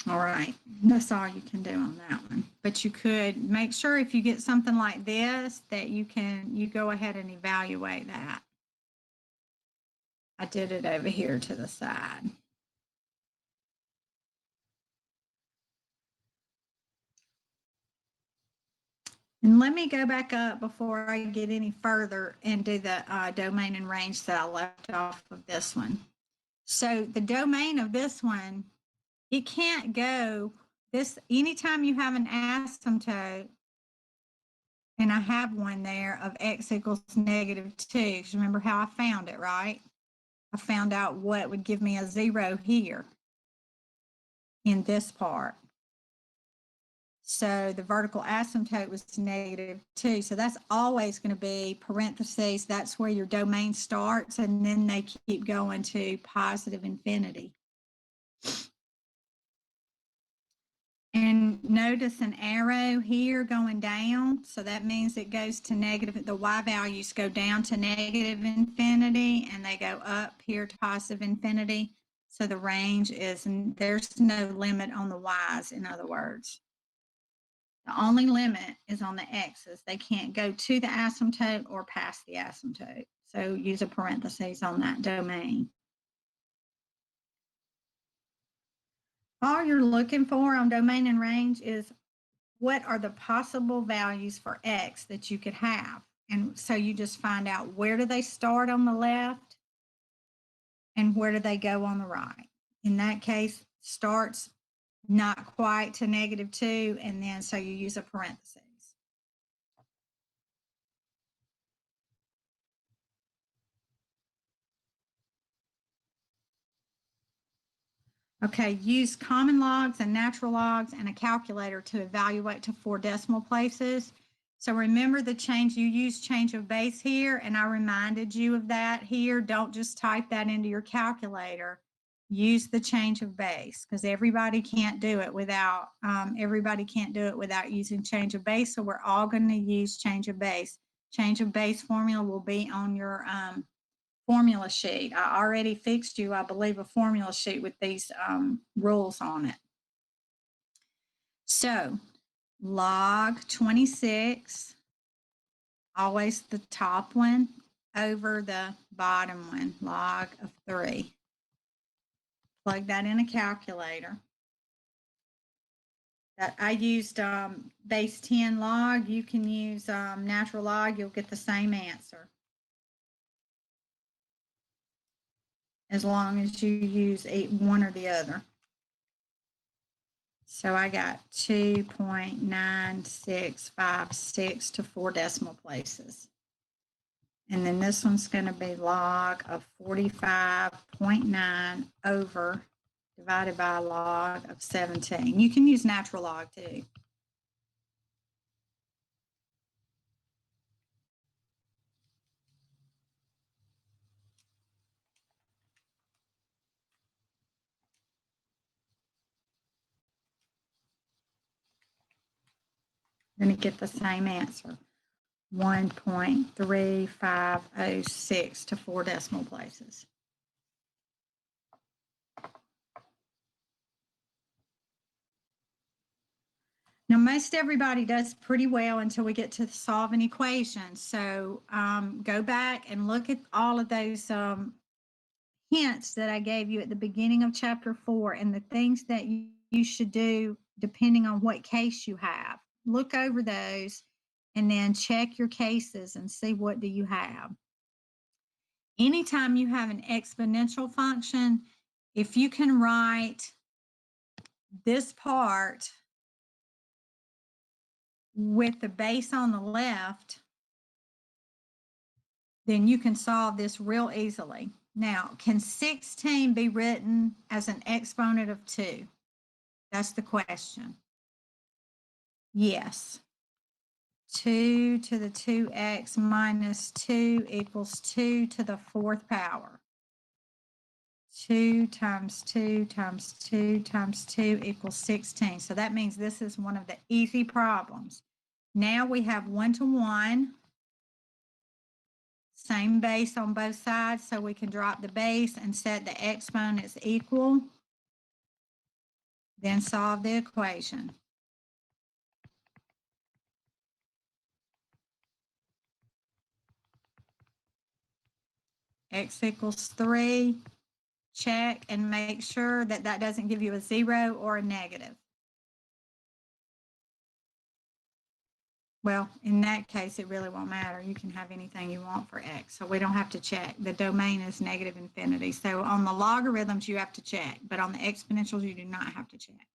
All right, that's all you can do on that one. But you could make sure if you get something like this that you go ahead and evaluate that. I did it over here to the side. And let me go back up before I get any further and do the domain and range that I left off of this one. So the domain of this one, it can't go this anytime you have an asymptote, and I have one there of x equals -2. Because remember how I found it, right? I found out what would give me a 0 here in this part. So the vertical asymptote was -2. So that's always going to be parentheses. That's where your domain starts, and then they keep going to positive infinity. And notice an arrow here going down. So that means it goes to negative. The y values go down to negative infinity, and they go up here to positive infinity. So the range is, there's no limit on the y's, in other words. The only limit is on the x's. They can't go to the asymptote or past the asymptote. So use a parentheses on that domain. All you're looking for on domain and range is what are the possible values for x that you could have. And so you just find out where do they start on the left and where do they go on the right. In that case, starts not quite to -2, and then so you use a parentheses. Okay, use common logs and natural logs and a calculator to evaluate to 4 decimal places. So remember the change, you use change of base here, and I reminded you of that here. Don't just type that into your calculator. Use the change of base, because everybody can't do it without using change of base. So we're all going to use change of base. Change of base formula will be on your formula sheet. I already fixed you, I believe, a formula sheet with these rules on it. So log 26, always the top one over the bottom one, log of 3. Plug that in a calculator. I used base 10 log. You can use natural log. You'll get the same answer, as long as you use one or the other. So I got 2.9656 to 4 decimal places. And then this one's going to be log of 45.9 over divided by log of 17. You can use natural log too. Going to get the same answer, 1.3506 to 4 decimal places. Now, most everybody does pretty well until we get to solve an equation. So go back and look at all of those hints that I gave you at the beginning of chapter 4 and the things that you should do depending on what case you have. Look over those and then check your cases and see what do you have. Anytime you have an exponential function, if you can write this part with the base on the left, then you can solve this real easily. Now, can 16 be written as an exponent of 2? That's the question. Yes. 2 to the 2x minus 2 equals 2 to the 4th power. 2 times 2 times 2 times 2 equals 16. So that means this is one of the easy problems. Now we have 1 to 1. Same base on both sides, so we can drop the base and set the exponents equal. Then solve the equation. X equals 3. Check and make sure that that doesn't give you a 0 or a negative. Well, in that case, it really won't matter. You can have anything you want for x, so we don't have to check. The domain is negative infinity. So on the logarithms, you have to check, but on the exponentials, you do not have to check.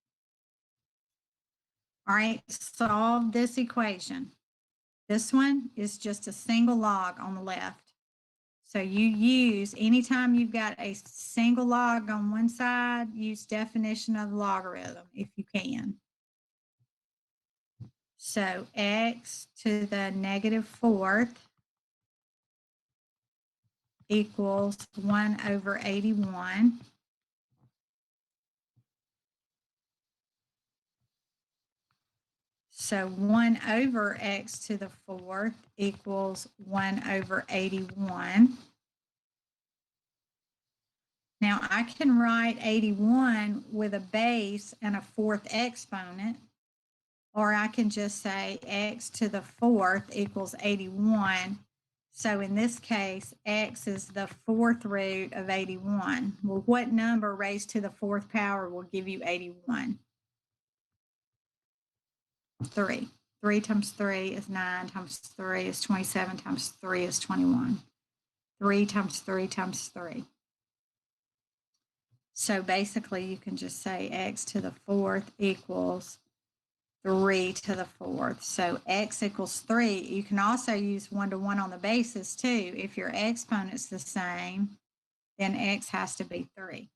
All right, solve this equation. This one is just a single log on the left. So you use, anytime you've got a single log on one side, use definition of the logarithm if you can. So x to the -4th equals 1 over 81. So 1 over x to the 4th equals 1 over 81. Now I can write 81 with a base and a fourth exponent, or I can just say x to the fourth equals 81. So in this case, x is the fourth root of 81. Well, what number raised to the fourth power will give you 81? 3. 3 times 3 is 9, times 3 is 27, times 3 is 21. 3 times 3 times 3. So basically, you can just say x to the fourth equals 3 to the fourth. So x equals 3. You can also use 1 to 1 on the basis too. If your exponent's the same, then x has to be 3.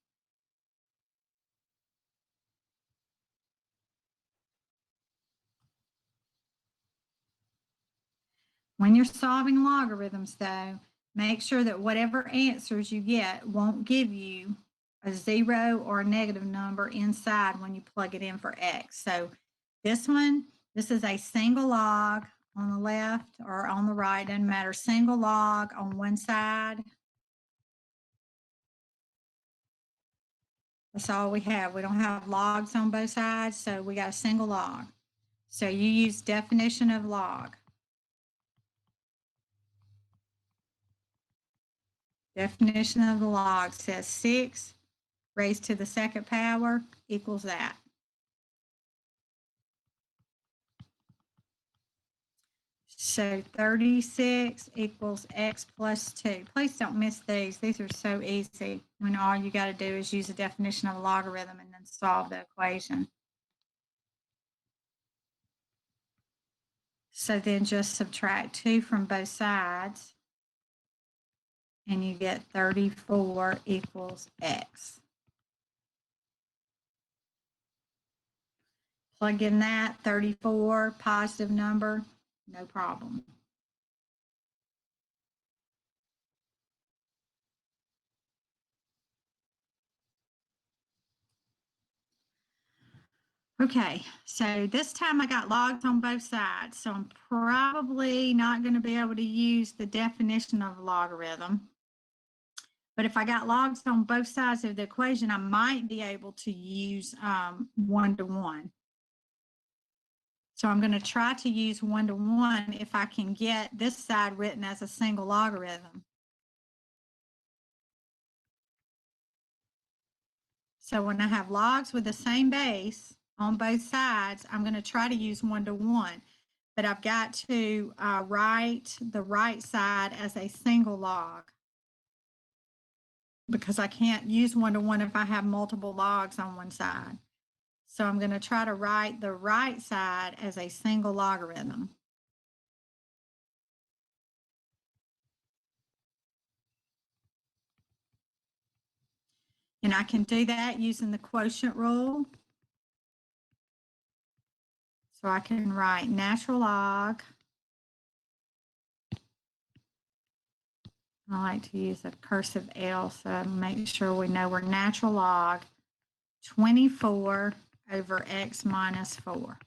When you're solving logarithms, though, make sure that whatever answers you get won't give you a 0 or a negative number inside when you plug it in for x. So this one, this is a single log on the left or on the right, doesn't matter. Single log on one side. That's all we have. We don't have logs on both sides, so we got a single log. So you use definition of log. Definition of the log says 6 raised to the second power equals that. So 36 equals x plus 2. Please don't miss these. These are so easy when all you got to do is use a definition of a logarithm and then solve the equation. So then just subtract 2 from both sides and you get 34 equals x. Plug in that 34 positive number, no problem. Okay, so this time I got logs on both sides, so I'm probably not going to be able to use the definition of a logarithm. But if I got logs on both sides of the equation, I might be able to use 1 to 1. So I'm going to try to use 1 to 1 if I can get this side written as a single logarithm. So when I have logs with the same base on both sides, I'm going to try to use 1 to 1. But I've got to write the right side as a single log because I can't use 1 to 1 if I have multiple logs on one side. So I'm going to try to write the right side as a single logarithm. And I can do that using the quotient rule. So I can write natural log. I like to use a cursive L, so make sure we know we're natural log 24 over x minus 4.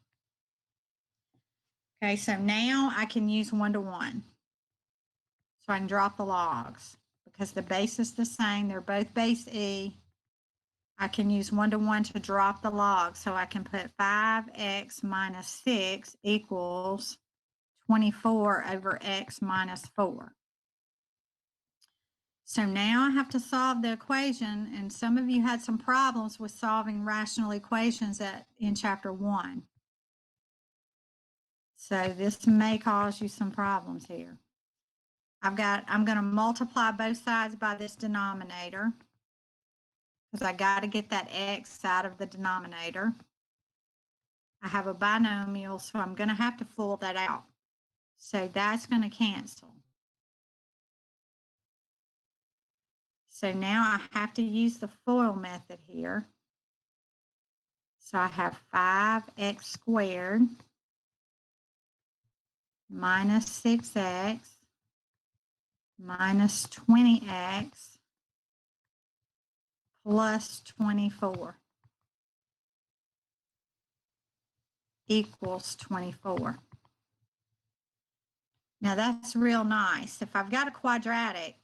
Okay, so now I can use 1 to 1. So I can drop the logs because the base is the same. They're both base E. I can use 1 to 1 to drop the log. So I can put 5x minus 6 equals 24 over x minus 4. So now I have to solve the equation, and some of you had some problems with solving rational equations in chapter 1. So this may cause you some problems here. I'm going to multiply both sides by this denominator because I got to get that x out of the denominator. I have a binomial, so I'm going to have to FOIL that out. So that's going to cancel. So now I have to use the FOIL method here. So I have 5x squared minus 6x minus 20x plus 24 equals 24. Now that's real nice. If I've got a quadratic,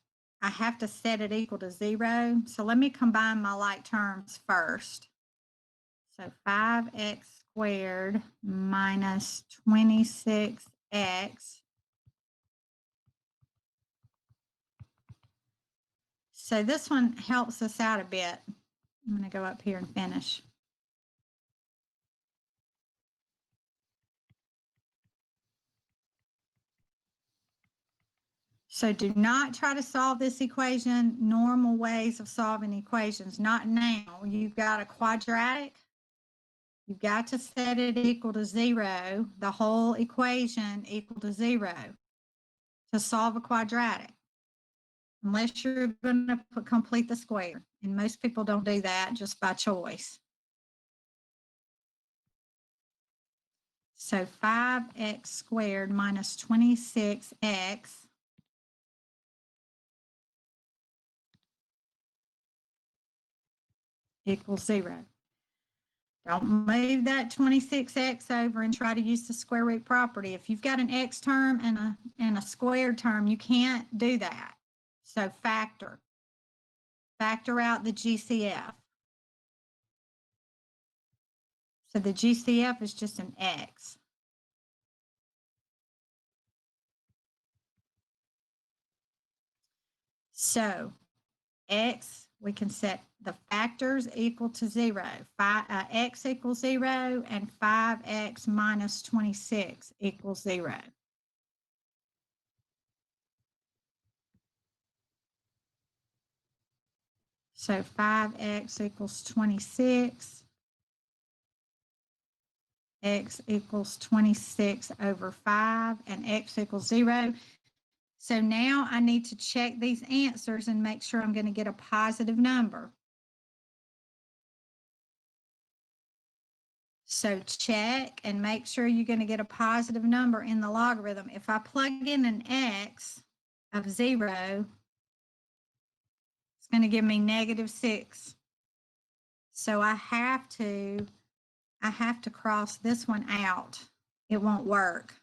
I have to set it equal to 0. So let me combine my like terms first. So 5x squared minus 26x. So this one helps us out a bit. I'm going to go up here and finish. So do not try to solve this equation normal ways of solving equations. Not now. You've got a quadratic. You've got to set it equal to 0, the whole equation equal to 0 to solve a quadratic. Unless you're going to complete the square. And most people don't do that just by choice. So 5x squared minus 26x equals 0. Don't move that 26x over and try to use the square root property. If you've got an x term and a squared term, you can't do that. So factor out the GCF. So the GCF is just an x. So x, we can set the factors equal to 0. X equals 0 and 5x minus 26 equals 0. So 5x equals 26. X equals 26 over 5 and x equals 0. So now I need to check these answers and make sure I'm going to get a positive number. So check and make sure you're going to get a positive number in the logarithm. If I plug in an x of 0, it's going to give me -6. So I have to cross this one out. It won't work.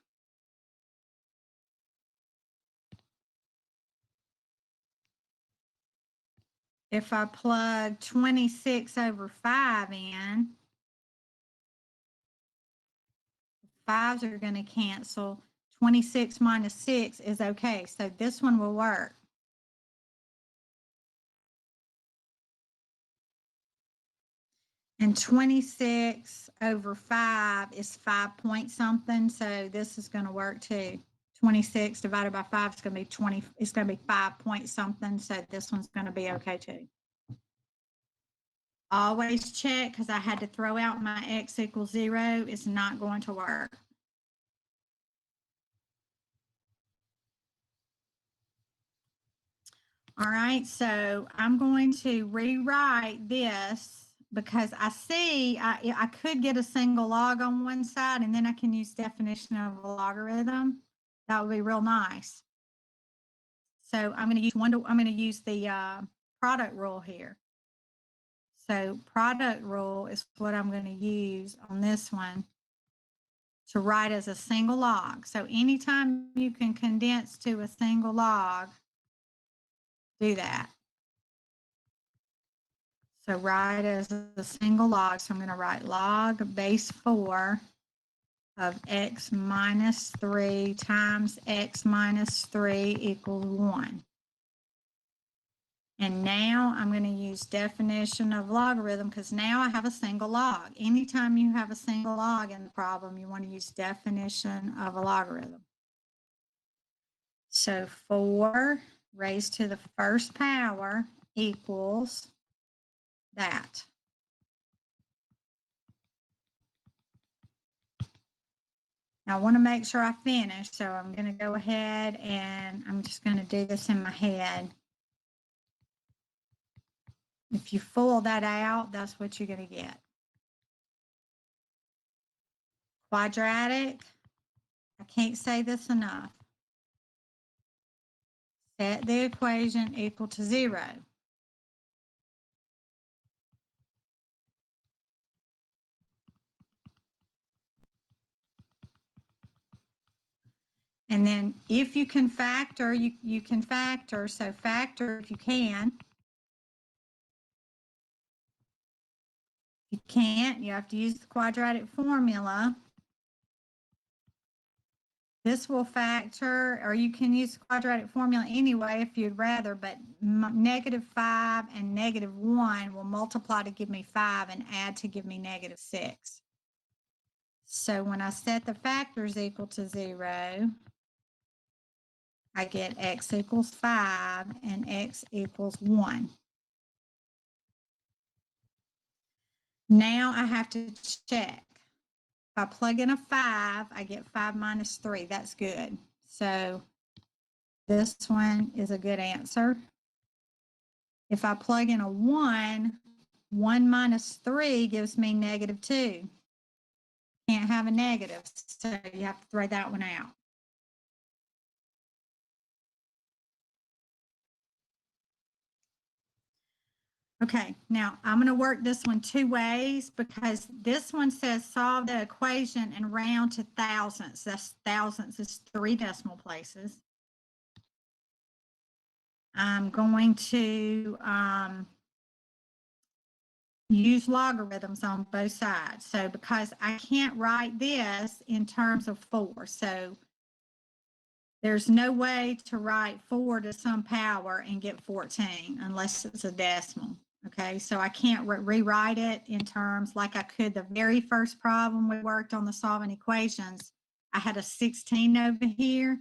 If I plug 26 over 5 in, 5s are going to cancel. 26 minus 6 is okay. So this one will work. And 26 over 5 is 5 point something. So this is going to work too. 26 divided by 5 is going to be 20. It's going to be 5 point something. So this one's going to be okay too. Always check because I had to throw out my x equals 0. It's not going to work. All right, so I'm going to rewrite this because I see I could get a single log on one side and then I can use definition of a logarithm. That would be real nice. So I'm going to use the product rule here. So product rule is what I'm going to use on this one to write as a single log. So anytime you can condense to a single log, do that. So write as a single log. So I'm going to write log base 4 of x minus 3 times x minus 3 equals 1. And now I'm going to use definition of logarithm because now I have a single log. Anytime you have a single log in the problem, you want to use definition of a logarithm. So 4 raised to the first power equals that. Now I want to make sure I finish, so I'm going to go ahead and I'm just going to do this in my head. If you full that out, that's what you're going to get. Quadratic, I can't say this enough. Set the equation equal to 0. And then if you can factor, you can factor. So factor if you can. If you can't, you have to use the quadratic formula. This will factor, or you can use the quadratic formula anyway if you'd rather, but -5 and -1 will multiply to give me 5 and add to give me -6. So when I set the factors equal to 0, I get x equals 5 and x equals 1. Now I have to check. If I plug in a 5, I get 5 minus 3. That's good. So this one is a good answer. If I plug in a 1, 1 minus 3 gives me -2. Can't have a negative, so you have to throw that one out. Okay, now I'm going to work this one two ways because this one says solve the equation and round to thousandths. That's thousandths is 3 decimal places. I'm going to use logarithms on both sides. So because I can't write this in terms of 4, so there's no way to write 4 to some power and get 14 unless it's a decimal. Okay, so I can't rewrite it in terms like I could the very first problem we worked on the solving equations. I had a 16 over here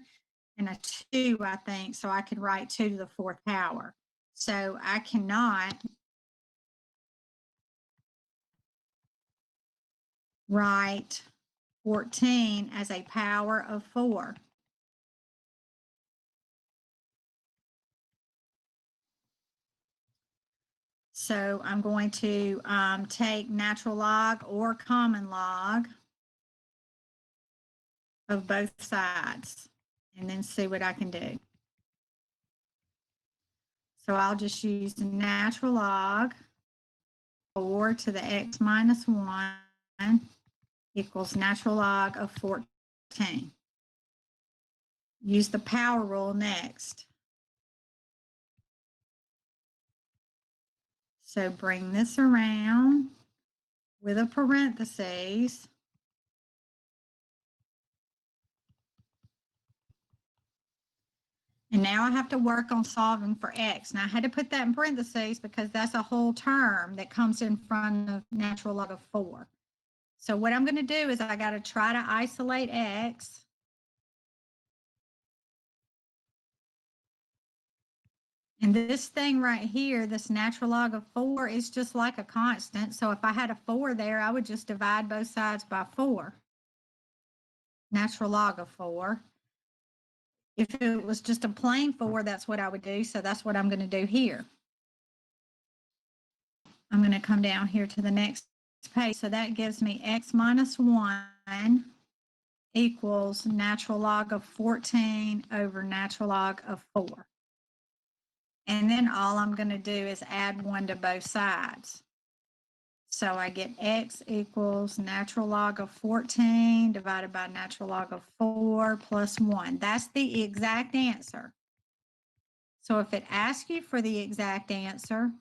and a 2, I think, so I could write 2 to the 4th power. So I cannot write 14 as a power of 4. So I'm going to take natural log or common log of both sides and then see what I can do. So I'll just use the natural log 4 to the x minus 1 equals natural log of 14. Use the power rule next. So bring this around with a parentheses. And now I have to work on solving for x. Now I had to put that in parentheses because that's a whole term that comes in front of natural log of 4. So what I'm going to do is I got to try to isolate x. And this thing right here, this natural log of 4 is just like a constant. So if I had a 4 there, I would just divide both sides by 4. Natural log of 4. If it was just a plain 4, that's what I would do. So that's what I'm going to do here. I'm going to come down here to the next page. So that gives me x minus 1 equals natural log of 14 over natural log of 4. And then all I'm going to do is add 1 to both sides. So I get x equals natural log of 14 divided by natural log of 4 plus 1. That's the exact answer. So if it asks you for the exact answer,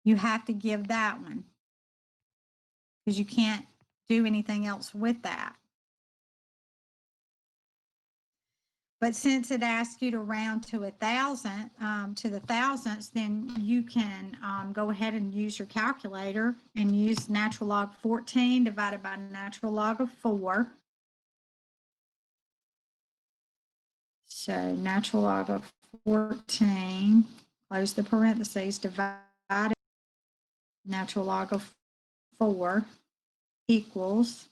you have to give that one because you can't do anything else with that. But since it asks you to round to 1,000, to the thousandths, then you can go ahead and use your calculator and use natural log 14 divided by natural log of 4. So natural log of 14, close the parentheses, divided natural log of 4 equals,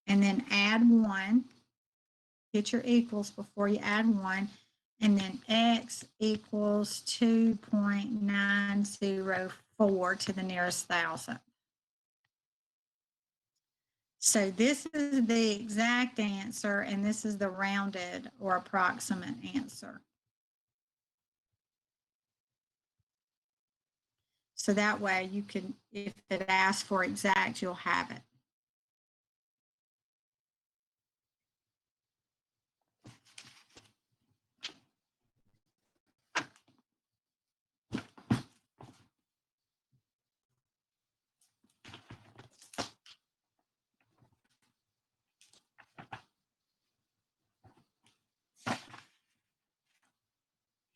and then add 1. Get your equals before you add 1, and then x equals 2.904 to the nearest thousandth. So this is the exact answer, and this is the rounded or approximate answer. So that way you can, if it asks for exact, you'll have it.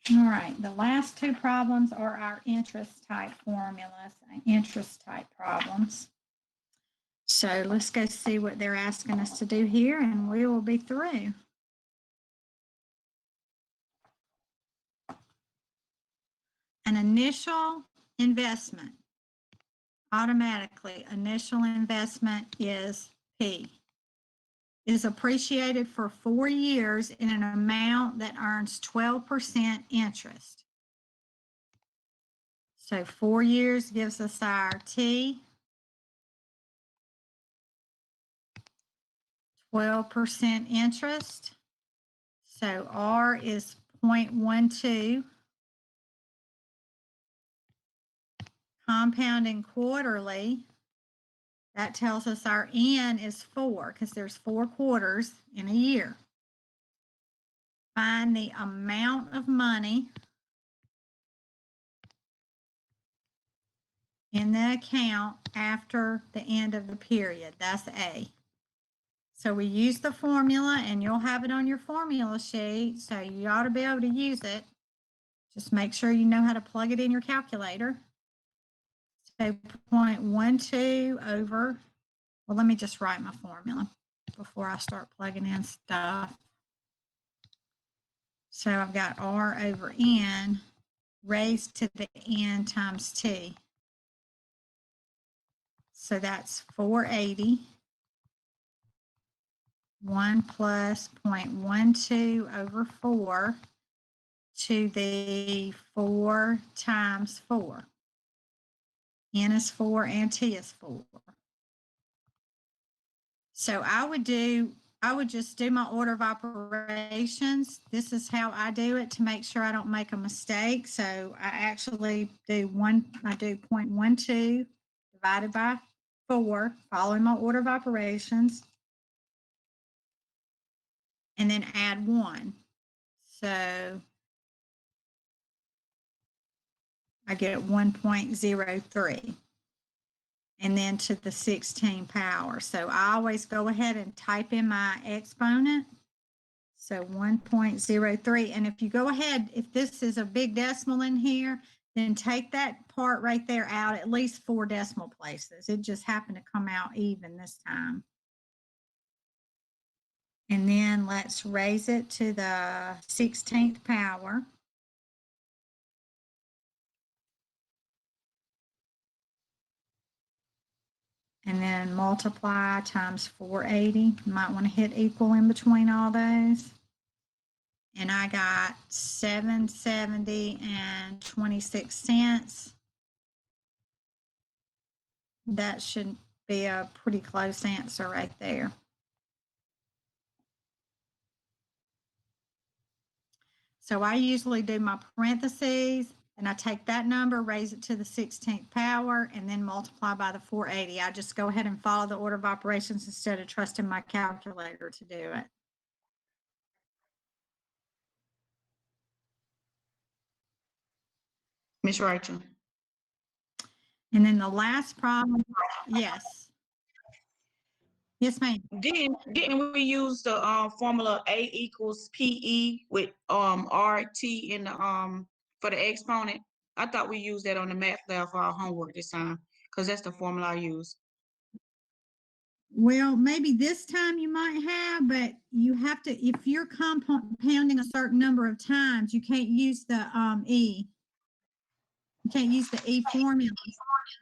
All right, the last two problems are our interest type formulas, interest type problems. So let's go see what they're asking us to do here and we will be through. An initial investment, automatically, initial investment is P. Is appreciated for 4 years in an amount that earns 12% interest. So 4 years gives us our T. 12% interest. So R is 0.12. Compounding quarterly, that tells us our N is 4 because there's 4 quarters in a year. Find the amount of money in the account after the end of the period. That's A. So we use the formula and you'll have it on your formula sheet. So you ought to be able to use it. Just make sure you know how to plug it in your calculator. So 0.12 over, well, let me just write my formula before I start plugging in stuff. So I've got R over N raised to the N times T. So that's 480. 1 plus 0.12 over 4 to the 4 times 4. N is 4 and T is 4. So I would just do my order of operations. This is how I do it to make sure I don't make a mistake. So I actually do 0.12 divided by 4, following my order of operations, and then add 1. So I get 1.03. And then to the 16 power. So I always go ahead and type in my exponent. So 1.03. And if you go ahead, if this is a big decimal in here, then take that part right there out at least 4 decimal places. It just happened to come out even this time. And then let's raise it to the 16th power. And then multiply times 480. You might want to hit equal in between all those. And I got 770 and 26 cents. That should be a pretty close answer right there. So I usually do my parentheses and I take that number, raise it to the 16th power, and then multiply by the 480. I just go ahead and follow the order of operations instead of trusting my calculator to do it. Ms. Rachel. And then the last problem, yes. Yes, ma'am. Didn't we use the formula A equals PE with RT in the for the exponent? I thought we used that on the math lab for our homework this time because that's the formula I use. Well, maybe this time you might have, but you have to, if you're compounding a certain number of times, you can't use the E. You can't use the E formula.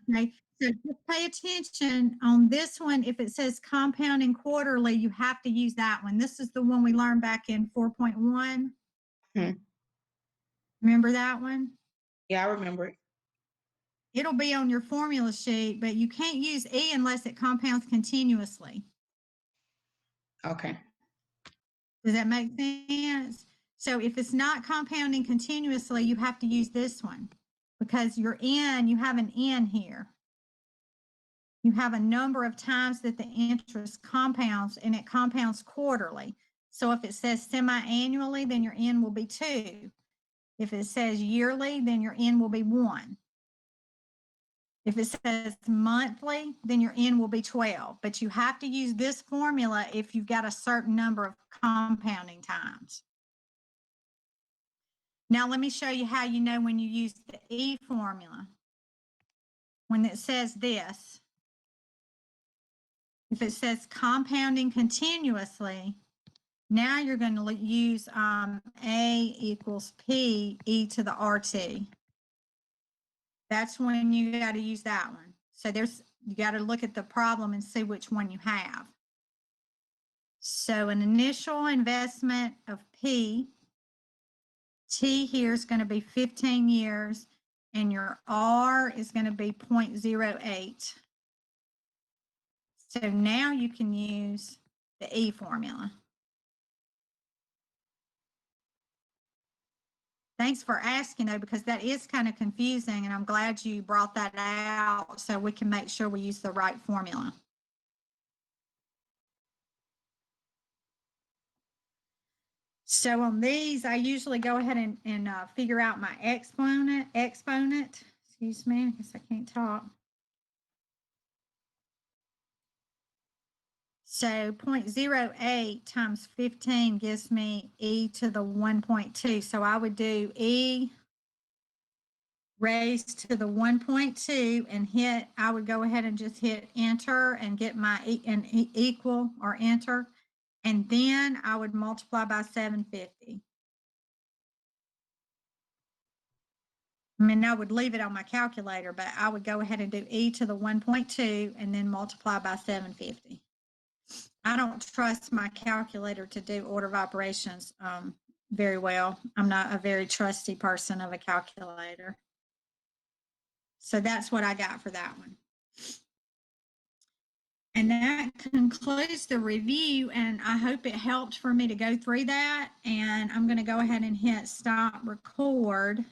Okay, so just pay attention on this one. If it says compounding quarterly, you have to use that one. This is the one we learned back in 4.1. Remember that one? Yeah, I remember it. It'll be on your formula sheet, but you can't use E unless it compounds continuously. Okay. Does that make sense? So if it's not compounding continuously, you have to use this one because you're in, you have an N here. You have a number of times that the interest compounds and it compounds quarterly. So if it says semi-annually, then your N will be 2. If it says yearly, then your N will be 1. If it says monthly, then your N will be 12. But you have to use this formula if you've got a certain number of compounding times. Now, let me show you how you know when you use the E formula. When it says this, if it says compounding continuously, now you're going to use A equals P e to the RT. That's when you got to use that one. So you got to look at the problem and see which one you have. So an initial investment of P, T here is going to be 15 years, and your R is going to be 0.08. So now you can use the E formula. Thanks for asking, though, because that is kind of confusing, and I'm glad you brought that out so we can make sure we use the right formula. So on these, I usually go ahead and figure out my exponent. Excuse me, I guess I can't talk. So 0.08 times 15 gives me e to the 1.2. So I would do e raised to the 1.2 and I would go ahead and just hit enter and get my equal or enter. And then I would multiply by 750. I mean, I would leave it on my calculator, but I would go ahead and do e to the 1.2 and then multiply by 750. I don't trust my calculator to do order of operations very well. I'm not a very trusty person of a calculator. So that's what I got for that one. And that concludes the review, and I hope it helped for me to go through that. And I'm going to go ahead and hit stop record.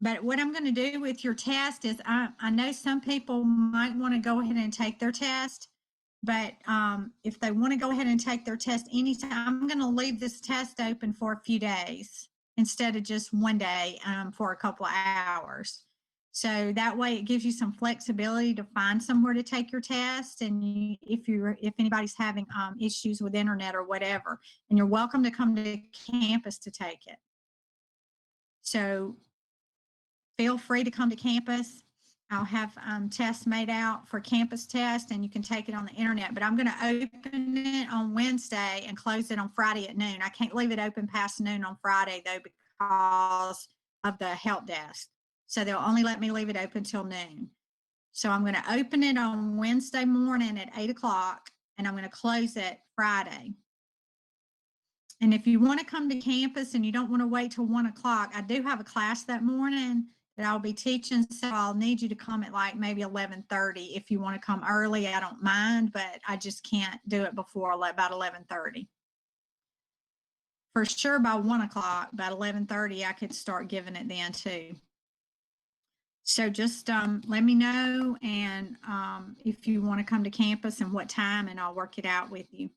But what I'm going to do with your test is I know some people might want to go ahead and take their test, but if they want to go ahead and take their test anytime, I'm going to leave this test open for a few days instead of just one day for a couple of hours. So that way it gives you some flexibility to find somewhere to take your test. And if anybody's having issues with internet or whatever, and you're welcome to come to campus to take it. So feel free to come to campus. I'll have tests made out for campus test, and you can take it on the internet. But I'm going to open it on Wednesday and close it on Friday at noon. I can't leave it open past noon on Friday, though, because of the help desk. So they'll only let me leave it open till noon. So I'm going to open it on Wednesday morning at 8 o'clock, and I'm going to close it Friday. And if you want to come to campus and you don't want to wait till 1 o'clock, I do have a class that morning that I'll be teaching. So I'll need you to come at like maybe 11:30. If you want to come early, I don't mind, but I just can't do it before about 11:30. For sure by 1 o'clock, about 11:30, I could start giving it then too. So just let me know, and if you want to come to campus and what time, and I'll work it out with you.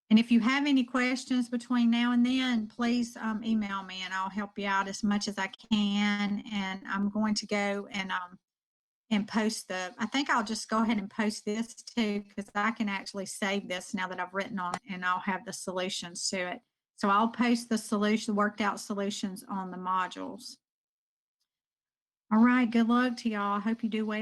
And if you have any questions between now and then, please email me and I'll help you out as much as I can. And I'm going to go and post I think I'll just go ahead and post this too, because I can actually save this now that I've written on it, and I'll have the solutions to it. So I'll post the worked out solutions on the modules. All right, good luck to y'all. I hope you do well.